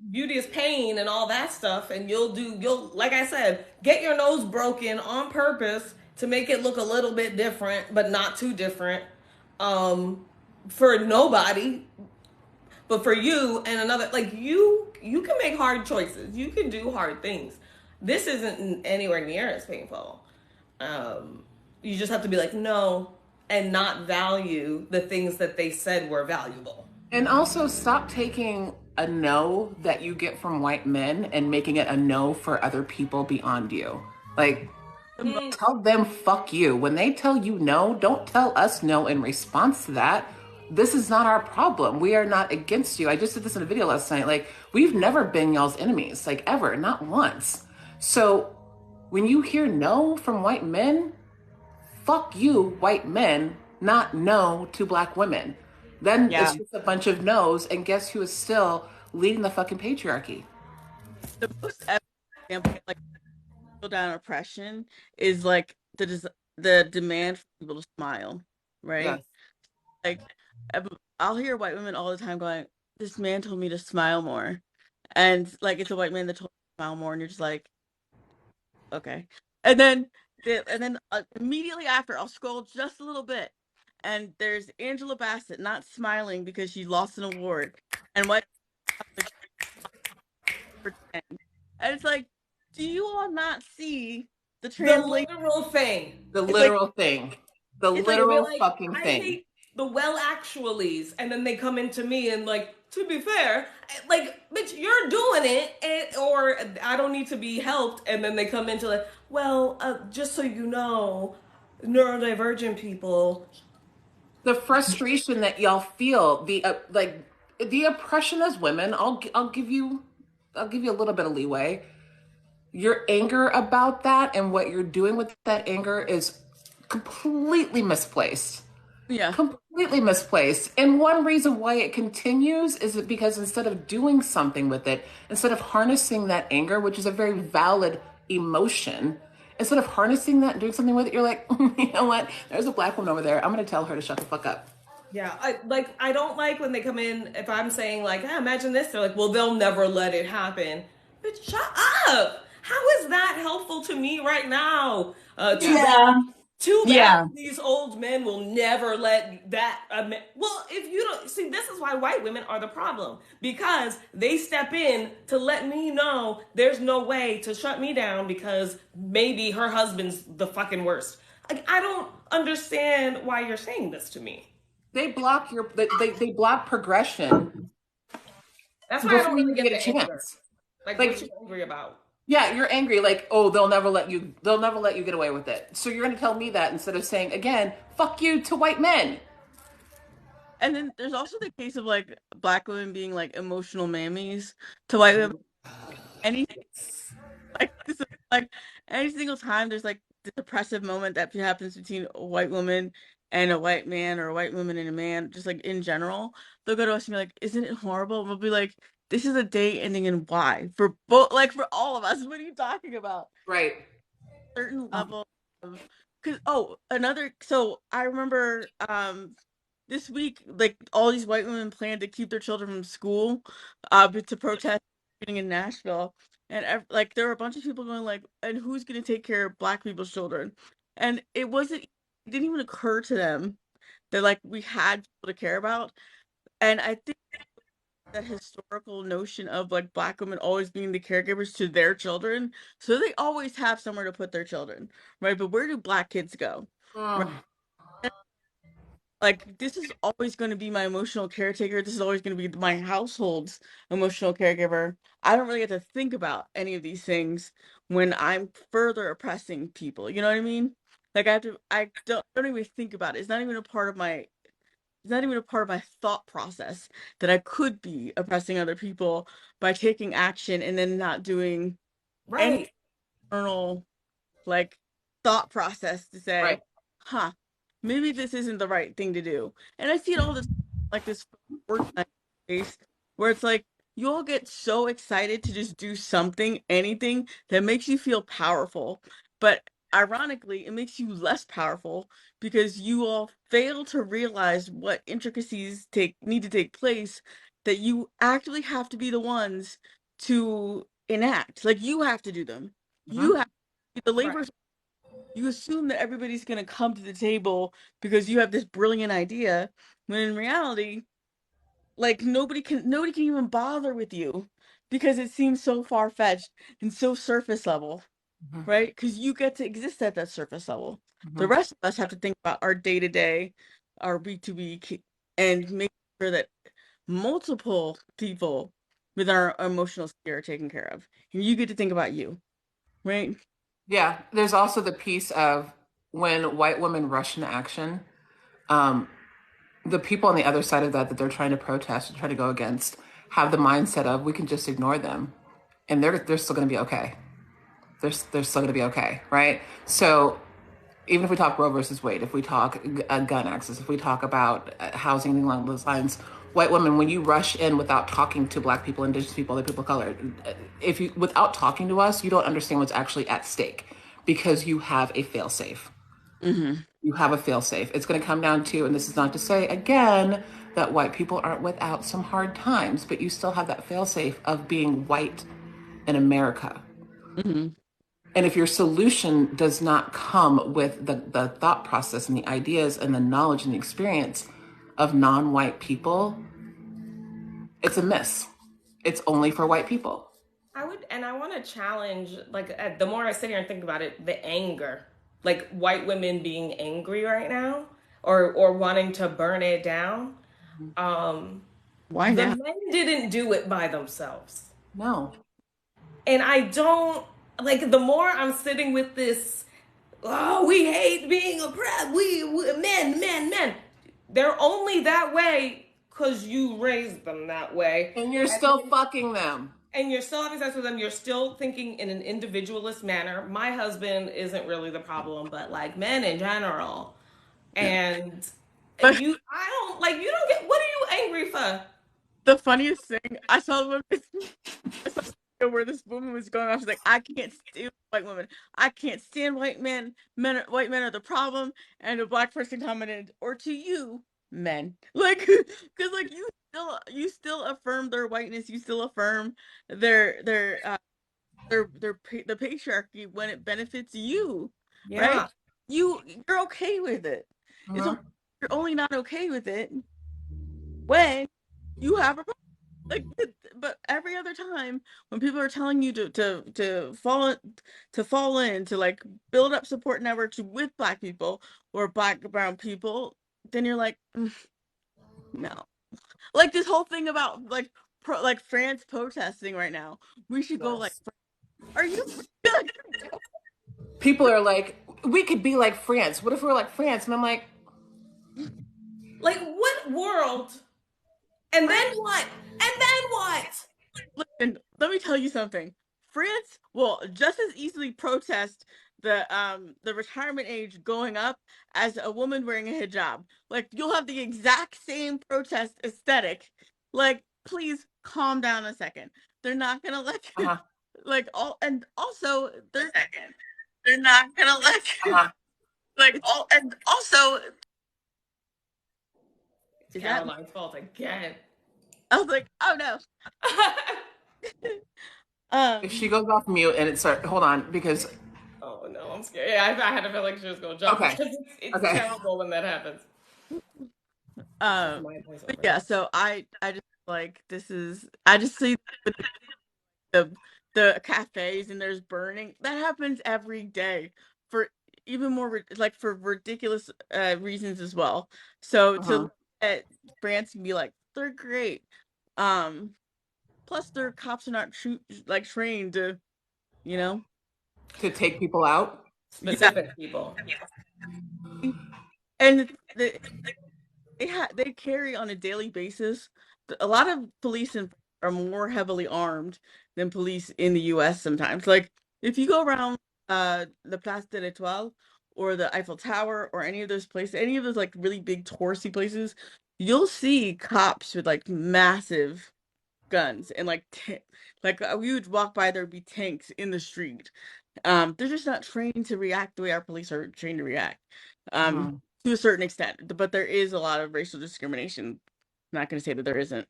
Beauty is pain and all that stuff, and you'll like I said, get your nose broken on purpose to make it look a little bit different, but not too different, for nobody, but for you and another. Like you can make hard choices. You can do hard things. This isn't anywhere near as painful. You just have to be like no, and not value the things that they said were valuable. And also stop taking a no that you get from white men and making it a no for other people beyond you. Like, tell them fuck you. When they tell you no, don't tell us no in response to that. This is not our problem. We are not against you. I just did this in a video last night. Like, we've never been y'all's enemies, like ever, not once. So when you hear no from white men, fuck you, white men, not no to black women. Then it's just a bunch of no's, and guess who is still leading the fucking patriarchy? The most example, like down oppression, is like the demand for people to smile, right? Yes. Like I'll hear white women all the time going, "This man told me to smile more," and like it's a white man that told me to smile more, and you're just like, okay, and then immediately after, I'll scroll just a little bit, and there's Angela Bassett not smiling because she lost an award, and what pretend. And it's like, do you all not see the translation? The literal thing. The literal thing. The literal like, fucking I thing. hate the well actuallys, and then they come into me and like, to be fair, like, bitch, you're doing it, or I don't need to be helped, and then they come into like, well, just so you know, neurodivergent people. The frustration that y'all feel, the oppression as women. I'll give you a little bit of leeway. Your anger about that and what you're doing with that anger is completely misplaced. Yeah. Completely misplaced. And one reason why it continues is because instead of doing something with it, instead of harnessing that anger, which is a very valid emotion, instead of harnessing that and doing something with it, you're like, you know what? There's a black woman over there. I'm going to tell her to shut the fuck up. Yeah, I don't like when they come in, if I'm saying like, hey, imagine this, they're like, well, they'll never let it happen. But shut up. How is that helpful to me right now? Too bad Yeah. these old men will never let that. Well, if you don't see, this is why white women are the problem because they step in to let me know there's no way to shut me down because maybe her husband's the fucking worst. Like, I don't understand why you're saying this to me. They block they block progression That's why I don't before you really even get get a the anger. chance. Like, what Like, you angry about? yeah, you're angry, like, oh, they'll never let you get away with it. So you're gonna tell me that instead of saying again, fuck you to white men. And then there's also the case of like black women being like emotional mammies to white women. Any like this is like any single time there's like the depressive moment that happens between a white woman and a white man or a white woman and a man, just like in general, they'll go to us and be like, "Isn't it horrible?" And we'll be like, "This is a day ending in Y for both, like for all of us." What are you talking about? Right. Certain level of because another so I remember this week like all these white women planned to keep their children from school but to protest shooting in Nashville and like there were a bunch of people going like, and who's going to take care of black people's children, and it didn't even occur to them that like we had people to care about. And I think that historical notion of like black women always being the caregivers to their children, so they always have somewhere to put their children, right? But where do black kids go, right? Oh, Like this is always going to be my emotional caretaker, this is always going to be my household's emotional caregiver. I don't really get to think about any of these things when I'm further oppressing people, you know what I mean? Like I don't even think about it. It's not even a part of my thought process that I could be oppressing other people by taking action and then not doing any Right. internal like thought process to say, right. huh, maybe this isn't the right thing to do. And I see it all this like this organized space where it's like you all get so excited to just do something, anything that makes you feel powerful. But ironically, it makes you less powerful because you all fail to realize what intricacies need to take place that you actually have to be the ones to enact. Like you have to do them. You Mhm. have the Right. labor. You assume that everybody's going to come to the table because you have this brilliant idea, when in reality, like nobody can even bother with you because it seems so far-fetched and so surface level, Mhm. right? Because you get to exist at that surface level. The Mhm. rest of us have to think about our day-to-day, our week-to-week, and make sure that multiple people with our emotional state are taken care of. And you get to think about you, right? Yeah, there's also the piece of when white women rush into action, um, the people on the other side of that they're trying to protest and try to go against have the mindset of we can just ignore them and they're still going to be okay. They're still going to be okay, right? So even if we talk Roe versus Wade, if we talk gun access, if we talk about housing along those lines, white women, when you rush in without talking to black people, indigenous people, other people of color, if you without talking to us, you don't understand what's actually at stake because you have a failsafe. Mm-hmm. You have a failsafe. It's going to come down to, and this is not to say again that white people aren't without some hard times, but you still have that failsafe of being white in America. Mm-hmm. And if your solution does not come with the thought process and the ideas and the knowledge and the experience of non-white people, it's a miss. It's only for white people. I would, and I want to challenge, like, the more I sit here and think about it, the anger, like white women being angry right now, or wanting to burn it down. Um, Why the now? men didn't do it by themselves, No. and I don't like. The more I'm sitting with this, oh, we hate being oppressed. We men. They're only that way because you raised them that way. And you're still fucking them. And you're still having sex with them, you're still thinking in an individualist manner. My husband isn't really the problem, but like men in general. And But I don't like, you don't get, what are you angry for? the funniest thing, I saw I saw a video where this woman was going off. She's like, I can't stand white women. I can't stand white men. White men are the problem. And a black person commented, or to you, men. Like, because like you still affirm their whiteness. You still affirm the patriarchy when it benefits you, right? Yeah. you're okay with it. It's Uh-huh. you're only not okay with it when you have a problem. Like, but every other time when people are telling you to fall in to like build up support networks with Black people or Black brown people, then you're like, no. Like this whole thing about like like France protesting right now. We should go like, Yes. are you like, People are like, we could be like France. What if we're like France? And I'm like, Like, what world? And then what? And then what? listen, let me tell you something. France will just as easily protest the retirement age going up as a woman wearing a hijab. Like you'll have the exact same protest aesthetic. Like, please calm down a second. They're not gonna let you uh-huh, like all and also they're not gonna let you uh-huh. like all and also It's is that Caroline's fault again. I was like, oh no. If Um she goes off mute and it starts, hold on, because, Oh no, I'm scared. Yeah, I had a feeling she was gonna jump okay, because it's okay. terrible when that happens. It's um my voiceover. yeah, so I just like this is I just see the the cafes and there's burning. That happens every day for even more like for ridiculous reasons as well. So to Uh-huh. look at France and be like they're great. Um Plus their cops are not like trained to, you know. To take people out. Yeah. Specific people. And they carry on a daily basis. A lot of police are more heavily armed than police in the U.S. sometimes. Like if you go around the Place de l'Étoile or the Eiffel Tower or any of those places, any of those like really big touristy places, you'll see cops with like massive guns and like we would walk by, there'd be tanks in the street. They're just not trained to react the way our police are trained to react. Uh-huh. To a certain extent, but there is a lot of racial discrimination. I'm not going to say that there isn't.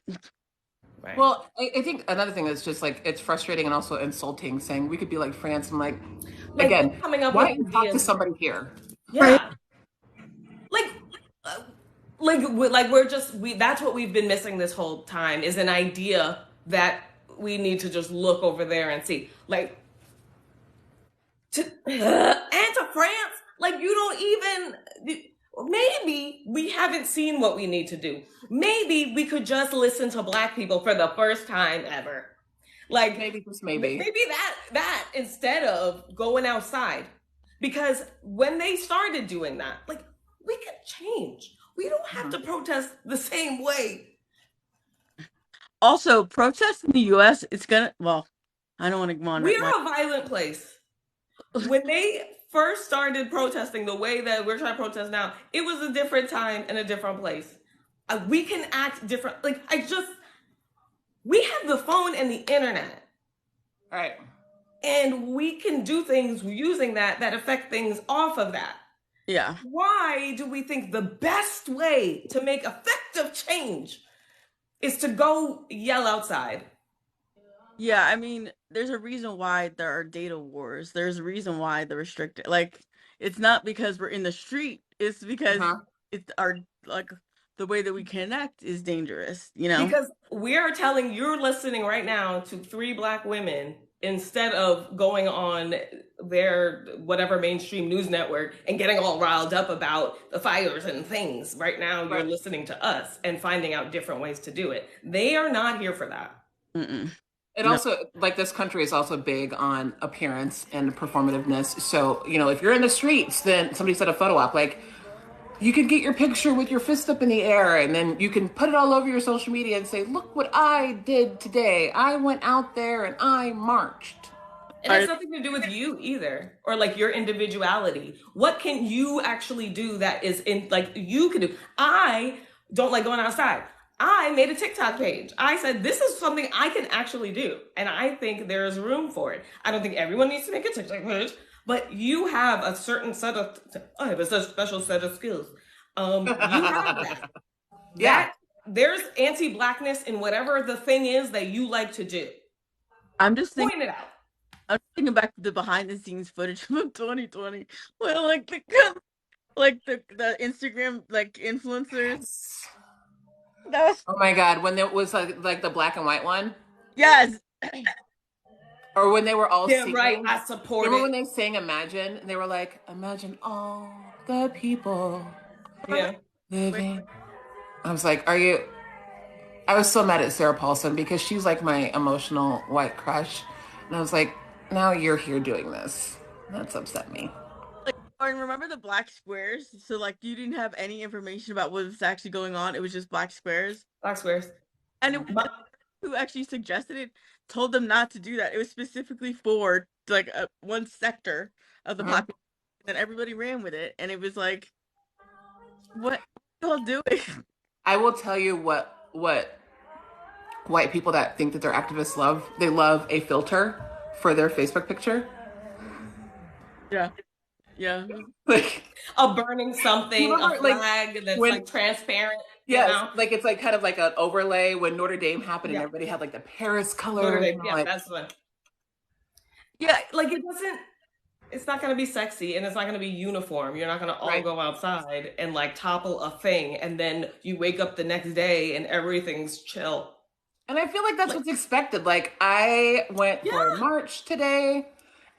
Right. Well, I think another thing that's just like, it's frustrating and also insulting saying we could be like France. I'm like, Like again, coming up why with don't you talk to ideas. somebody here? Right. Yeah. Like uh, like we're just we that's what we've been missing this whole time is an idea that we need to just look over there and see. Like to and to France, like you don't even maybe we haven't seen what we need to do. Maybe we could just listen to Black people for the first time ever. Like Maybe, just maybe. maybe that instead of going outside. Because when they started doing that, like we could change. We don't have Uh-huh. to protest the same way. Also, protests in the U.S. It's gonna. Well, I don't want to go on We my. are a violent place. When they first started protesting the way that we're trying to protest now, it was a different time and a different place. We can act different. Like we have the phone and the internet, All right. and we can do things using that affect things off of that. Yeah. Why do we think the best way to make effective change is to go yell outside? Yeah, I mean, there's a reason why there are data wars. There's a reason why the restricted like it's not because we're in the street, it's because Uh-huh. it's our like the way that we connect is dangerous, you know? Because we are telling you're listening right now to three Black women instead of going on their whatever mainstream news network and getting all riled up about the fires and things. Right now, you're Right. listening to us and finding out different ways to do it. They are not here for that. Mm-mm. It No. also, like, this country is also big on appearance and performativeness. So, if you're in the streets, then somebody set a photo op. Like, you can get your picture with your fist up in the air, and then you can put it all over your social media and say, look what I did today. I went out there and I marched. It has nothing to do with you either, or like your individuality. What can you actually do that is in like you can do? I don't like going outside. I made a TikTok page. I said this is something I can actually do, and I think there's room for it. I don't think everyone needs to make a TikTok page, but you have a certain set of I have a special set of skills. You have that. Yeah. There's anti-blackness in whatever the thing is that you like to do. I'm just thinking Point it out. I'm thinking back to the behind the scenes footage from 2020 where like the Instagram like influencers. Yes. That was Oh my God, when there was like the black and white one, yes. or when they were all Yeah, right. singing. I support Remember it. when they sang "Imagine" and they were like, "Imagine all the people Yeah. living." I was like, "Are you?" I was so mad at Sarah Paulson because she's like my emotional white crush, and I was like, "Now you're here doing this." That's upset me. Like, or remember the black squares? So like you didn't have any information about what was actually going on. It was just black squares. Black squares. And My, who actually suggested it told them not to do that. It was specifically for like one sector of the Mhm. population, and everybody ran with it. And it was like, what are y'all doing? I will tell you what white people that think that they're activists love. They love a filter for their Facebook picture. Yeah, yeah. Like, a burning you something, a remember like flag that's when like transparent, you yes, know? like it's like kind of like an overlay when Notre Dame happened and Yeah. everybody had like the Paris Notre colors. Dame. And I'm Yeah, like, that's one. Yeah, like it doesn't, it's not going to be sexy and it's not going to be uniform. You're not going to all right. go outside and like topple a thing and then you wake up the next day and everything's chill. And I feel like that's Like, what's expected. Like I went for a yeah. march today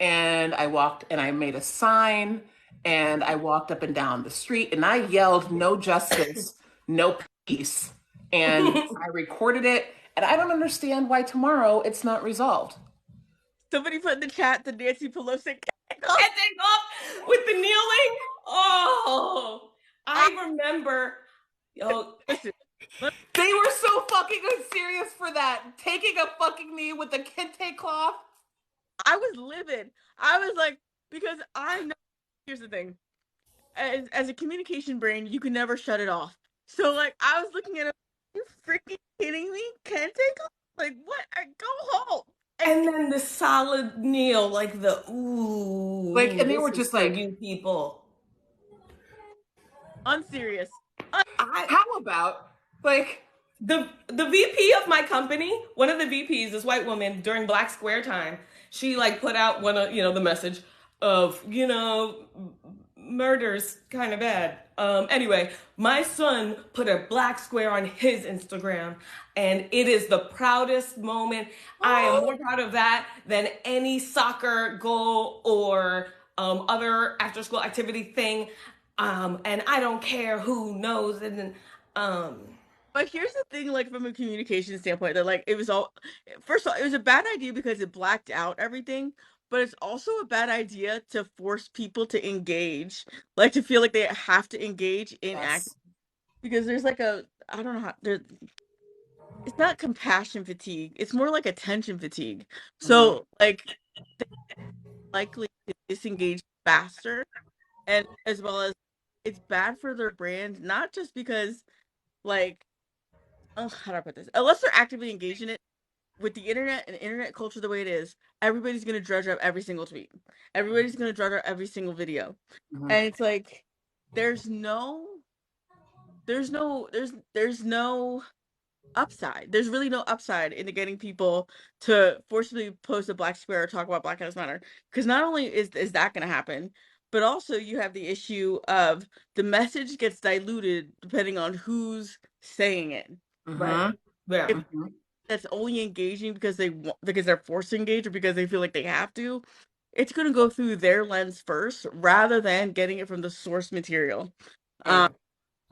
and I walked and I made a sign and I walked up and down the street and I yelled no justice, no peace. And I recorded it and I don't understand why tomorrow it's not resolved. Somebody put in the chat the Nancy Pelosi. And take off with the kneeling. Oh, I remember. Yo, Listen, They were so fucking serious for that. Taking a fucking knee with the kente cloth. I was livid. I was like, because I know. Here's the thing: as a communication brain, you can never shut it off. So like, I was looking at it. Are you freaking kidding me? Can't take off? Like what? Go home. and then the solid kneel, like the Like, ooh, and they were this is just for like, you people. Unserious. I how about like the VP of my company, one of the VPs, this white woman during Black Square time, she like put out one of the message of murder's kind of bad. Anyway, my son put a black square on his Instagram, and it is the proudest moment. I am more proud of that than any soccer goal or other after school activity thing. And I don't care who knows. And then, But here's the thing, like from a communication standpoint, that like it was all first of all, it was a bad idea because it blacked out everything, but it's also a bad idea to force people to engage, like to feel like they have to engage in act yes. because there's like a I don't know how there it's not compassion fatigue, it's more like attention fatigue. Mhm. So like they're likely to disengage faster and as well as it's bad for their brand, not just because like oh, how do I put this? Unless they're actively engaged in it, with the internet and internet culture the way it is, everybody's gonna dredge up every single tweet. Everybody's gonna dredge up every single video. Mhm. And it's like there's no there's no upside. There's really no upside into getting people to forcibly post a black square or talk about Black Lives Matter. Because not only is that gonna happen, but also you have the issue of the message gets diluted depending on who's saying it. right, Mhm. yeah, If Mhm. that's only engaging because they want because they're forced to engage or because they feel like they have to, it's going to go through their lens first rather than getting it from the source material. right.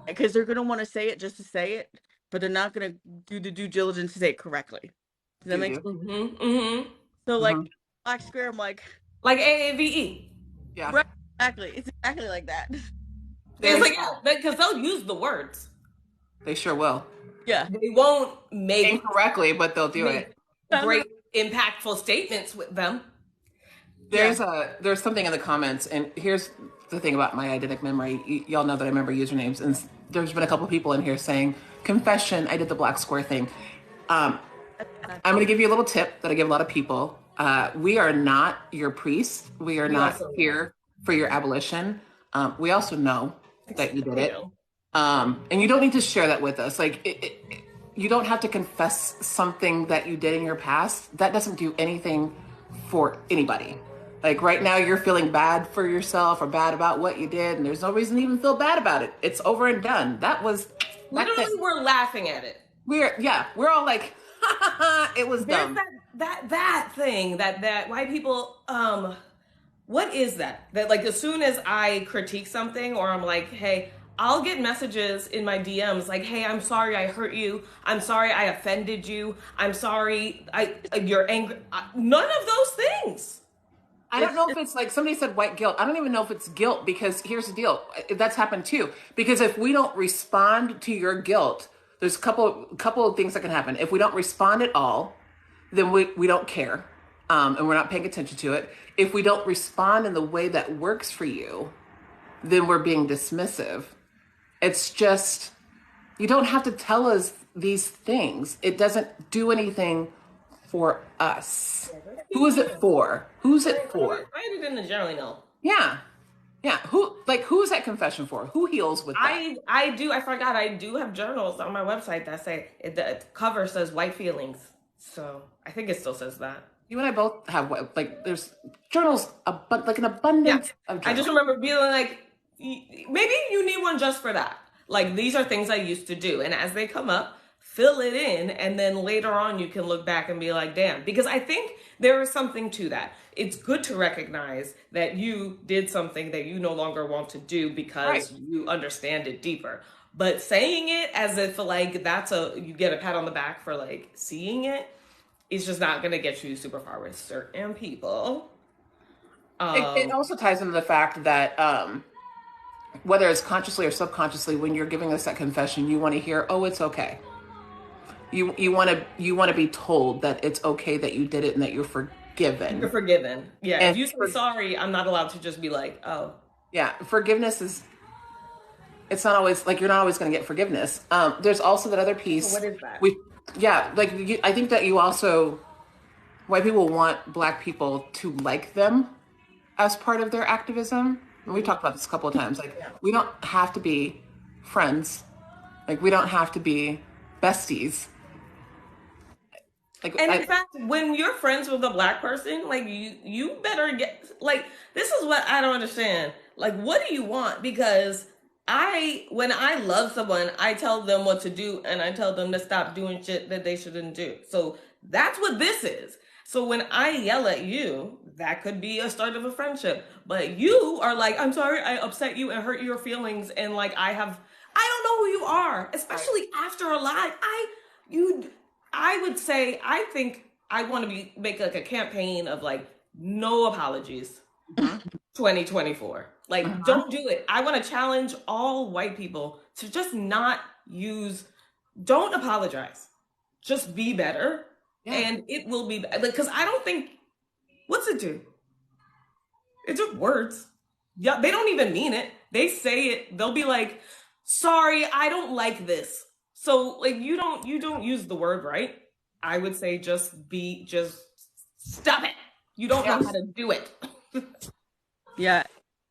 Because they're going to want to say it just to say it, but they're not going to do the due diligence to say it correctly. Does that Do make do. sense? Mm-hmm, mm-hmm. So like Mhm. Black Square, I'm like, Like AAVE. Yeah. right, exactly. It's exactly like that. It's There's like, yeah, because they'll use the words. they sure will. Yeah. They won't Incorrectly, but they'll do make it. great, impactful statements with them. Yeah. There's something in the comments, and here's the thing about my eidetic memory. Y'all know that I remember usernames, and there's been a couple people in here saying, "Confession, I did the black square thing." Um, I'm going to give you a little tip that I give a lot of people. We are not your priests. We are We not also here for your abolition. We also know that you did you it, know. and you don't need to share that with us. Like, you don't have to confess something that you did in your past. That doesn't do anything for anybody. Like right now, you're feeling bad for yourself or bad about what you did, and there's no reason to even feel bad about it. It's over and done. That was back then. Literally, we're laughing at it. We're all like, ha ha ha, it was There's dumb. that thing that white people what is that? That like as soon as I critique something or I'm like, hey, I'll get messages in my DMs like, hey, I'm sorry I hurt you. I'm sorry I offended you. I'm sorry you're angry. None of those things. I don't know if it's like somebody said white guilt. I don't even know if it's guilt because here's the deal. That's happened too. Because if we don't respond to your guilt, there's a couple of things that can happen. If we don't respond at all, then we don't care. And we're not paying attention to it. If we don't respond in the way that works for you, then we're being dismissive. It's just, you don't have to tell us these things. It doesn't do anything for us. Who is it for? Who's it for? I didn't generally know. Yeah. Yeah. Who's that confession for? Who heals with that? I forgot. I do have journals on my website that say the cover says white feelings. So I think it still says that. You and I both have like there's journals, like an abundance of journals. I just remember being like, maybe you need one just for that. Like these are things I used to do, and as they come up, fill it in, and then later on you can look back and be like, damn. Because I think there is something to that. It's good to recognize that you did something that you no longer want to do because you understand it deeper. But saying it as if like you get a pat on the back for like seeing it is just not going to get you super far with certain people. It also ties into the fact that whether it's consciously or subconsciously, when you're giving us that confession, you want to hear, "Oh, it's okay." You want to be told that it's okay that you did it and that you're forgiven. You're forgiven. Yeah. And if you say sorry, I'm not allowed to just be like, oh. Yeah. Forgiveness it's not always like you're not always going to get forgiveness. There's also that other piece. So what is that? I think that white people want Black people to like them as part of their activism. And we talked about this a couple of times. Like, we don't have to be friends. Like, we don't have to be besties. Like, in fact, when you're friends with a Black person, like you better get like this is what I don't understand. Like, what do you want? Because when I love someone, I tell them what to do and I tell them to stop doing shit that they shouldn't do. So that's what this is. So when I yell at you, that could be a start of a friendship. But you are like, I'm sorry, I upset you and hurt your feelings. And like, I don't know who you are, especially after a lie. I would say, I think I want to make like a campaign of like, no apologies. 2024. Like, don't do it. I want to challenge all white people to just not don't apologize. Just be better. Yeah. And it will be, because I don't think, what's it do? It's just words. Yeah, they don't even mean it. They say it. They'll be like, sorry, I don't like this. So like, you don't use the word right. I would say just stop it. You don't know how to do it. Yeah.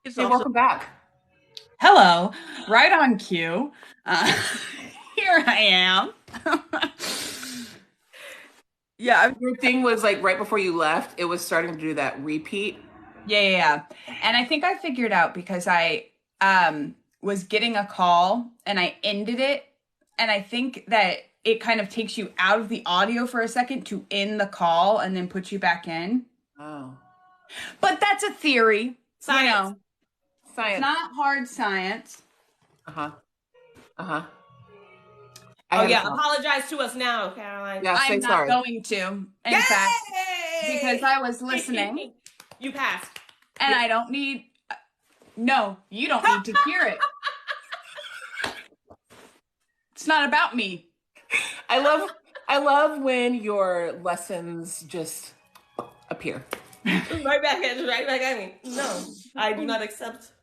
Hey, welcome back. Hello. Right on cue. Here I am. Yeah, your thing was like right before you left, it was starting to do that repeat. Yeah. And I think I figured out because I was getting a call and I ended it. And I think that it kind of takes you out of the audio for a second to end the call and then put you back in. Oh. But that's a theory. Science. You know, Science. It's not hard science. Oh yeah, apologize to us now, Caroline. Yeah, I'm not sorry. going to. In fact, because I was listening. You passed. And I don't need. No, you don't need to hear it. It's not about me. I love when your lessons just appear. Right back at me. No, I do not accept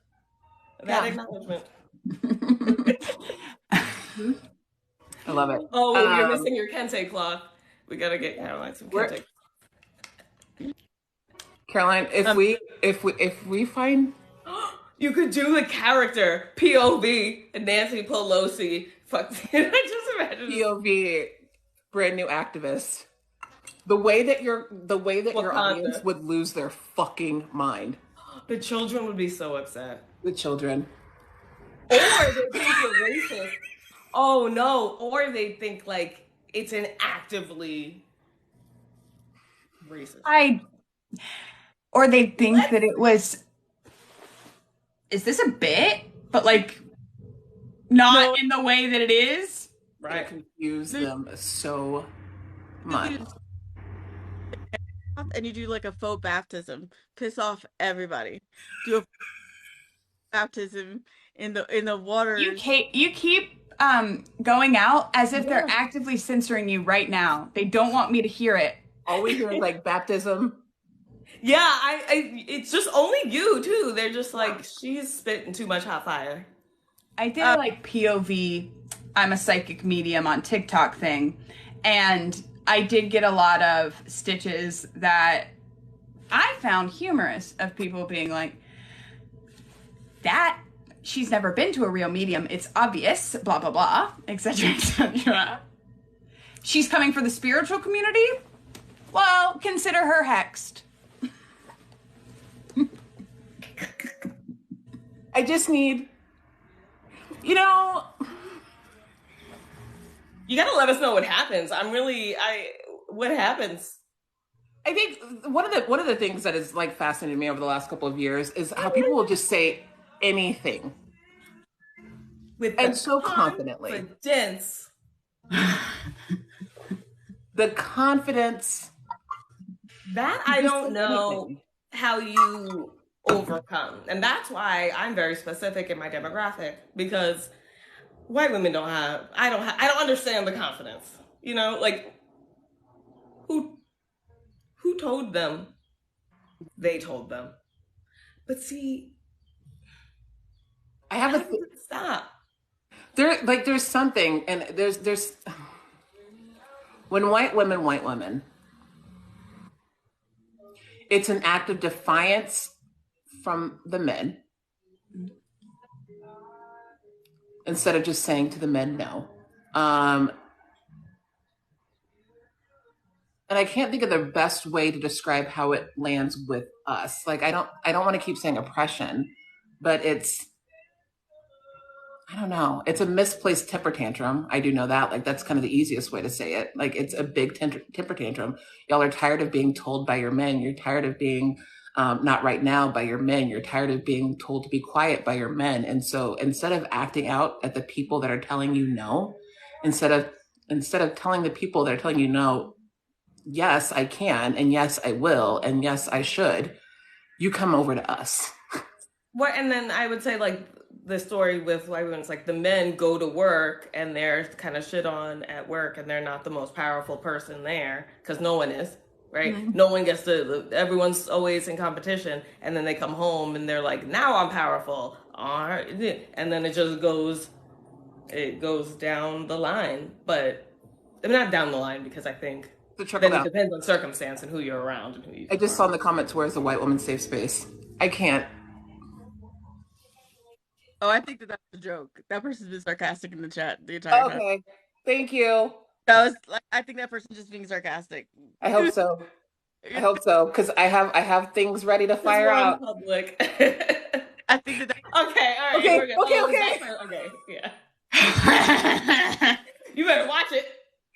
that acknowledgement. I love it. Oh, you're missing your kente cloth. We gotta get Caroline some kente. Caroline, if we find, you could do the character POV and Nancy Pelosi. Fuck, I just imagine POV, brand new activist. The way that your audience Wakanda. would lose their fucking mind. The children would be so upset. The children. Or they think you're racist. Oh no. Or they think like it's an actively racist. Or they think that it was, is this a bit? But like, not No. in the way that it is. Right. Confuse them so much. And you do like a faux baptism, piss off everybody. Do a baptism in the water. You keep going out as if they're actively censoring you right now. They don't want me to hear it. All we hear is like baptism. Yeah, it's just only you too. They're just like, she's spitting too much hot fire. I did like POV, I'm a psychic medium on TikTok thing, and I did get a lot of stitches that I found humorous of people being like, that she's never been to a real medium. It's obvious, blah, blah, blah, etc., etc. She's coming for the spiritual community? Well, consider her hexed. I just need, you gotta let us know what happens. What happens? I think one of the things that has like fascinated me over the last couple of years is how people will just say anything and so confidently. Confidence. The confidence that I don't know how you overcome, and that's why I'm very specific in my demographic, because white women I don't understand the confidence. Like who told them they told them? But see, I have a stop. There's something, and there's when white women, it's an act of defiance from the men instead of just saying to the men no. And I can't think of the best way to describe how it lands with us. Like I don't want to keep saying oppression, but I don't know. It's a misplaced temper tantrum. I do know that. Like that's kind of the easiest way to say it. Like it's a big temper tantrum. Y'all are tired of being told by your men. You're tired of being not right now by your men. You're tired of being told to be quiet by your men. And so instead of acting out at the people that are telling you no, instead of telling the people that are telling you no, yes, I can, and yes, I will, and yes, I should, you come over to us. What? And then I would say like the story with white women, it's like the men go to work and they're kind of shit on at work and they're not the most powerful person there because no one is, right? Mm-hmm. No one gets everyone's always in competition, and then they come home and they're like, now I'm powerful. And then it goes down the line. But I mean, not down the line, because I think then it depends on circumstance and who you're around and who you. I just saw in the comments, where's the white woman's safe space? I can't. Oh, I think that's a joke. That person's been sarcastic in the chat the entire time. Okay, thank you. I think that person's just being sarcastic. I hope so. I hope so, because I have things ready to fire out. Public. I think that. Okay, all right. Okay, okay, yeah. You better watch it.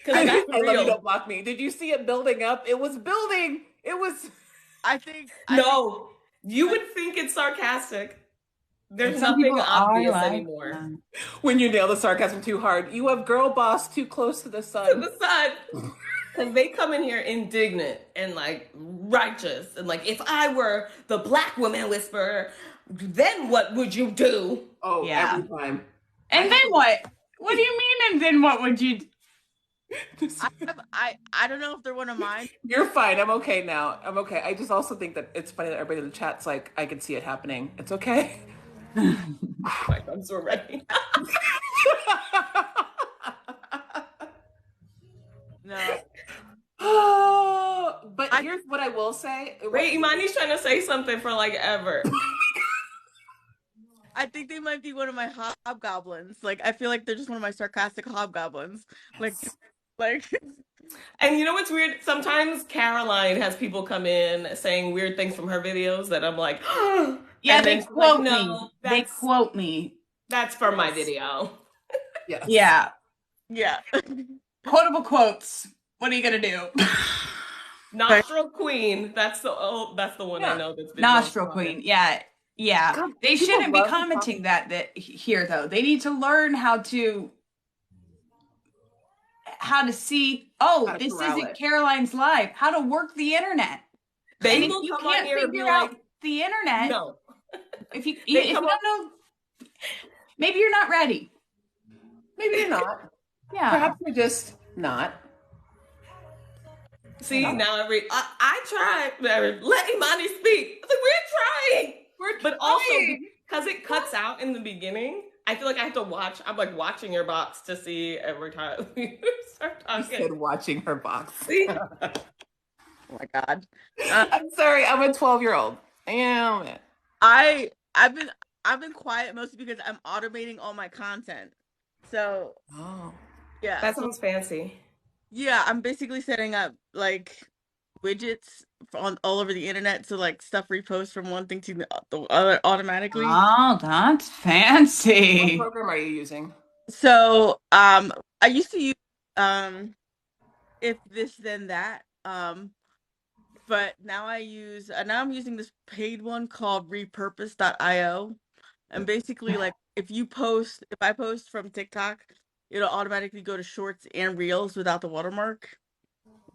I love you, don't block me. Did you see it building up? It was building. It was. No, you would think it's sarcastic. There's nothing obvious anymore. When you nail the sarcasm too hard, you have girl boss too close to the sun. Because they come in here indignant and like righteous and like, if I were the black woman whisperer, then what would you do? Oh, yeah. Every time. And then what? What do you mean? And then what would you do? I don't know if they're one of mine. You're fine. I'm okay now. I'm okay. I just also think that it's funny that everybody in the chat's like, I can see it happening. It's okay. I'm so ready. No. But here's what I will say. Wait, Imani's trying to say something for like ever. I think they might be one of my hobgoblins. Like, I feel like they're just one of my sarcastic hobgoblins. Like And you know what's weird? Sometimes Caroline has people come in saying weird things from her videos that I'm like, Yeah, and they then she's like, quote me. no, They quote me. that's for my Yes. video. Yes. Yeah. Yeah. Quotable quotes. What are you gonna do? Nostril Queen. That's the one I Yeah. know that's been Nostril most common. Queen. Yeah. Yeah. God, They people shouldn't be love to commenting that here though. They need to learn how to see, how oh, to this corral isn't it. Caroline's live, how to work the internet. They And if will you come on can't here and be figure out like, the internet, no. if you They come on. don't know, maybe you're not ready. Maybe you're not. Yeah. Perhaps you're just not. See, now I tried. Let Imani speak. I was like, we're trying. But also because it cuts out in the beginning, I feel like I have to watch. I'm like watching your box to see every time we start You talking. said watching her box. See? Oh my God. I'm sorry, I'm a 12-year-old. Damn it. I've been quiet mostly because I'm automating all my content. So Oh. yeah. That So sounds fancy. yeah, I'm basically setting up like widgets on all over the internet so like stuff reposts from one thing to the other automatically. Oh, that's What fancy. program are you using? So I used to use if this then that but now I'm using this paid one called repurpose.io. And basically like if I post from TikTok, it'll automatically go to shorts and reels without the watermark.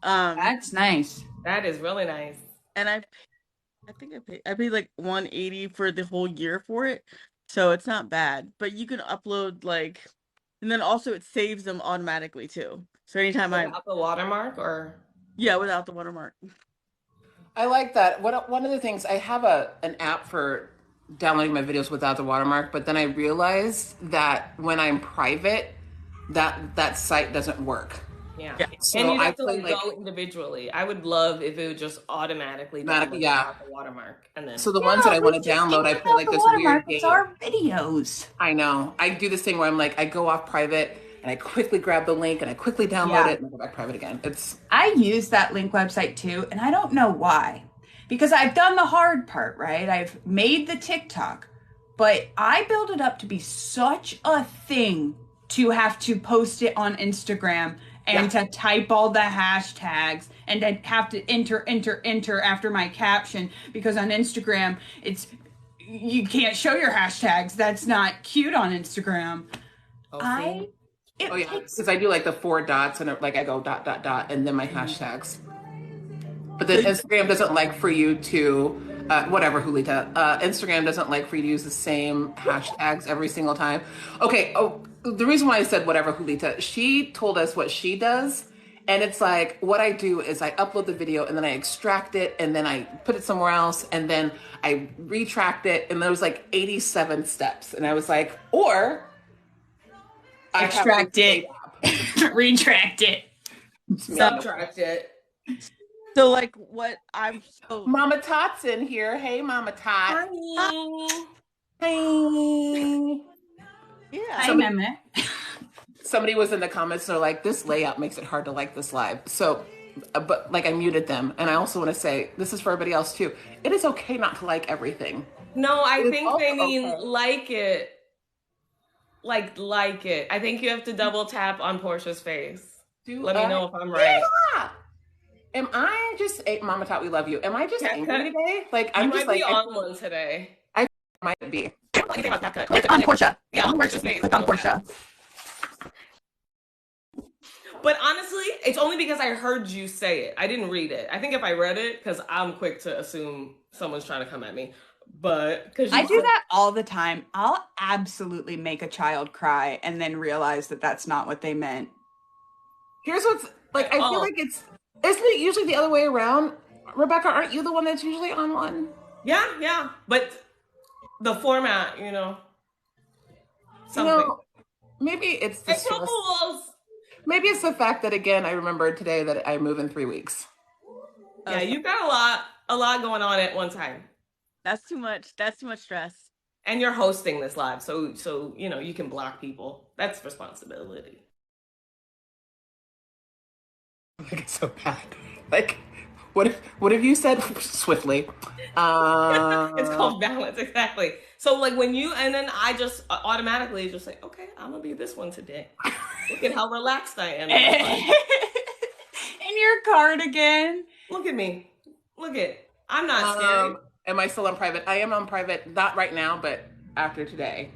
That's nice. That is really nice. And I paid like 180 for the whole year for it. So it's not bad. But you can upload like and then also it saves them automatically too. So anytime Without the watermark or without the watermark. I like that. One of the things I have an app for downloading my videos without the watermark, but then I realized that when I'm private, that site doesn't work. yeah. So And you'd I have to play like go individually. I would love if it would just automatically download yeah. without the watermark. And then So the ones that I want to Just download, I take play out like the this watermark. weird It's game. our videos. I know. I do this thing where I'm like, I go off private and I quickly grab the link and I quickly download it and I go back private again. I use that link website too, and I don't know why. Because I've done the hard part, right? I've made the TikTok, but I build it up to be such a thing to have to post it on Instagram and to type all the hashtags and to have to enter after my caption because on Instagram you can't show your hashtags. That's not cute on Instagram. Oh yeah, because I do like the 4 dots and like I go dot dot dot and then my hashtags. But then Instagram doesn't like for you to, whatever, Julita. Instagram doesn't like for you to use the same hashtags every single time. Okay. Oh, the reason why I said whatever, Julita, she told us what she does. And it's like, what I do is I upload the video and then I extract it and then I put it somewhere else and then I retract it. And there was like 87 steps. And I was like, or I extract it, retract it, subtract it. So like what I'm so Mama Tot's in here. Hey, Mama Tot. Hi. Hey. yeah. Hi, Mama. Somebody was in the comments. They're like, this layout makes it hard to like this live. So, but like I muted them. And I also want to say, this is for everybody else too. It is okay not to like everything. No, I think they mean okay. like it. Like it. I think you have to double tap on Portia's face. Let me know if I'm right. Yeah. Am I just Mama Tot, we love you. Am I just angry today? Like I'm you just might like be on one today. I might be. Click on Portia. Yeah, on Portia's face. Click on Portia. But honestly, it's only because I heard you say it. I didn't read it. I think if I read it, because I'm quick to assume someone's trying to come at me. But because I do that all the time. I'll absolutely make a child cry and then realize that that's not what they meant. Here's what's like. I feel like isn't it usually the other way around? Rebecca, aren't you the one that's usually on one? Yeah. But the format, something. Maybe it's the stress. Rules. Maybe it's the fact that again I remembered today that I move in 3 weeks. Yeah, you've got a lot going on at one time. That's too much. That's too much stress. And you're hosting this live, so you can block people. That's responsibility. Like it's so bad. Like, what have you said swiftly? It's called balance, exactly. So like when you and then I just automatically just like, okay, I'm gonna be this one today. Look at how relaxed I am. In your cardigan. Look at me. I'm not scary. Am I still on private? I am on private, not right now, but after today.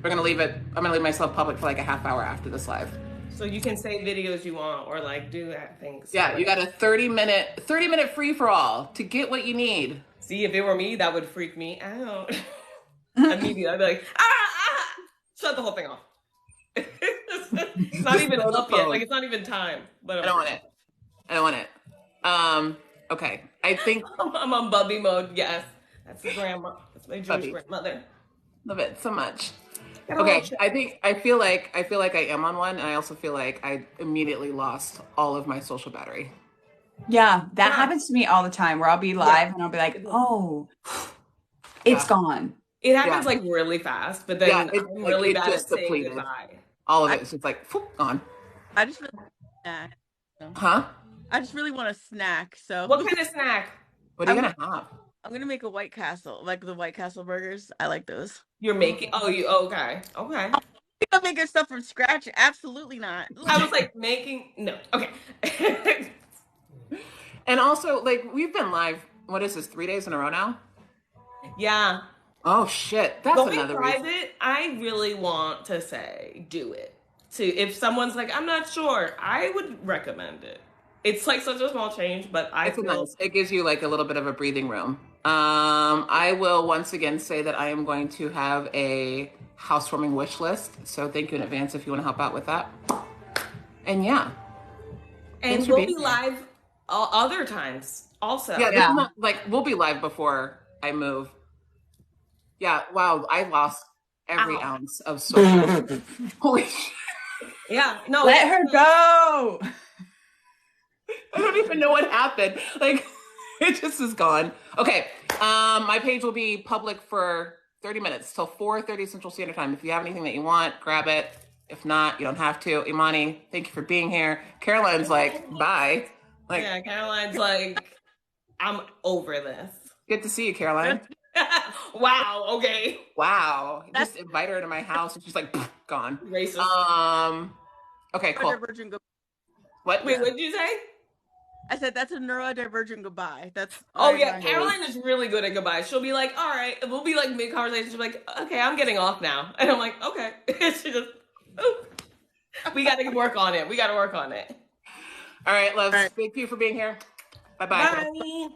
We're gonna leave it. I'm gonna leave myself public for like a half hour after this live. So you can say videos you want or like do that things. Yeah, you got a 30-minute free for all to get what you need. See, if it were me, that would freak me out. Immediately, I'd be like, shut the whole thing off. It's not even up yet. Like it's not even time. But I don't want it. Okay. I think I'm on Bubby mode. Yes, that's the grandma. That's my Jewish grandmother. Love it so much. Okay, I feel like I am on one, and I also feel like I immediately lost all of my social battery. Yeah, that happens to me all the time where I'll be live and I'll be like, oh, it's gone. It happens like really fast, but then I'm really bad at saying depleted. goodbye. All of it. So it's like, gone. I just really want a snack. Huh? I just really want a snack. So what kind of snack? What are you gonna have? I'm gonna make a White Castle, like the White Castle burgers. I like those. You're making? Oh, you okay? I'm making stuff from scratch. Absolutely not. I was like making no. Okay. And also, like, we've been live. What is this? 3 days in a row now? Yeah. Oh shit! That's another reason. Private, I really want to say do it. If someone's like, I'm not sure, I would recommend it. It's like such a small change, but it gives you like a little bit of a breathing room. I will once again say that I am going to have a housewarming wish list. So thank you in advance if you want to help out with that. And yeah. And we'll be live other times also. Yeah. Not, like we'll be live before I move. Yeah. Wow. I lost every ounce of social. Holy shit. Yeah. No. Let her go. I don't even know what happened. Like, it just is gone. Okay. My page will be public for 30 minutes till 4:30 Central Standard Time. If you have anything that you want, grab it. If not, you don't have to. Imani, thank you for being here. Caroline's like, bye. Like, yeah, Caroline's like, I'm over this. Good to see you, Caroline. Wow. Okay. Wow. Just invite her into my house and she's like, gone. Racist. Okay, cool. What? Wait, what did you say? I said that's a neurodivergent goodbye. That's Caroline is really good at goodbye. She'll be like, all right, we'll be like mid conversation. She'll be like, okay, I'm getting off now. And I'm like, okay. She just we gotta work on it. All right, loves. Thank you for being here. Bye-bye. Bye.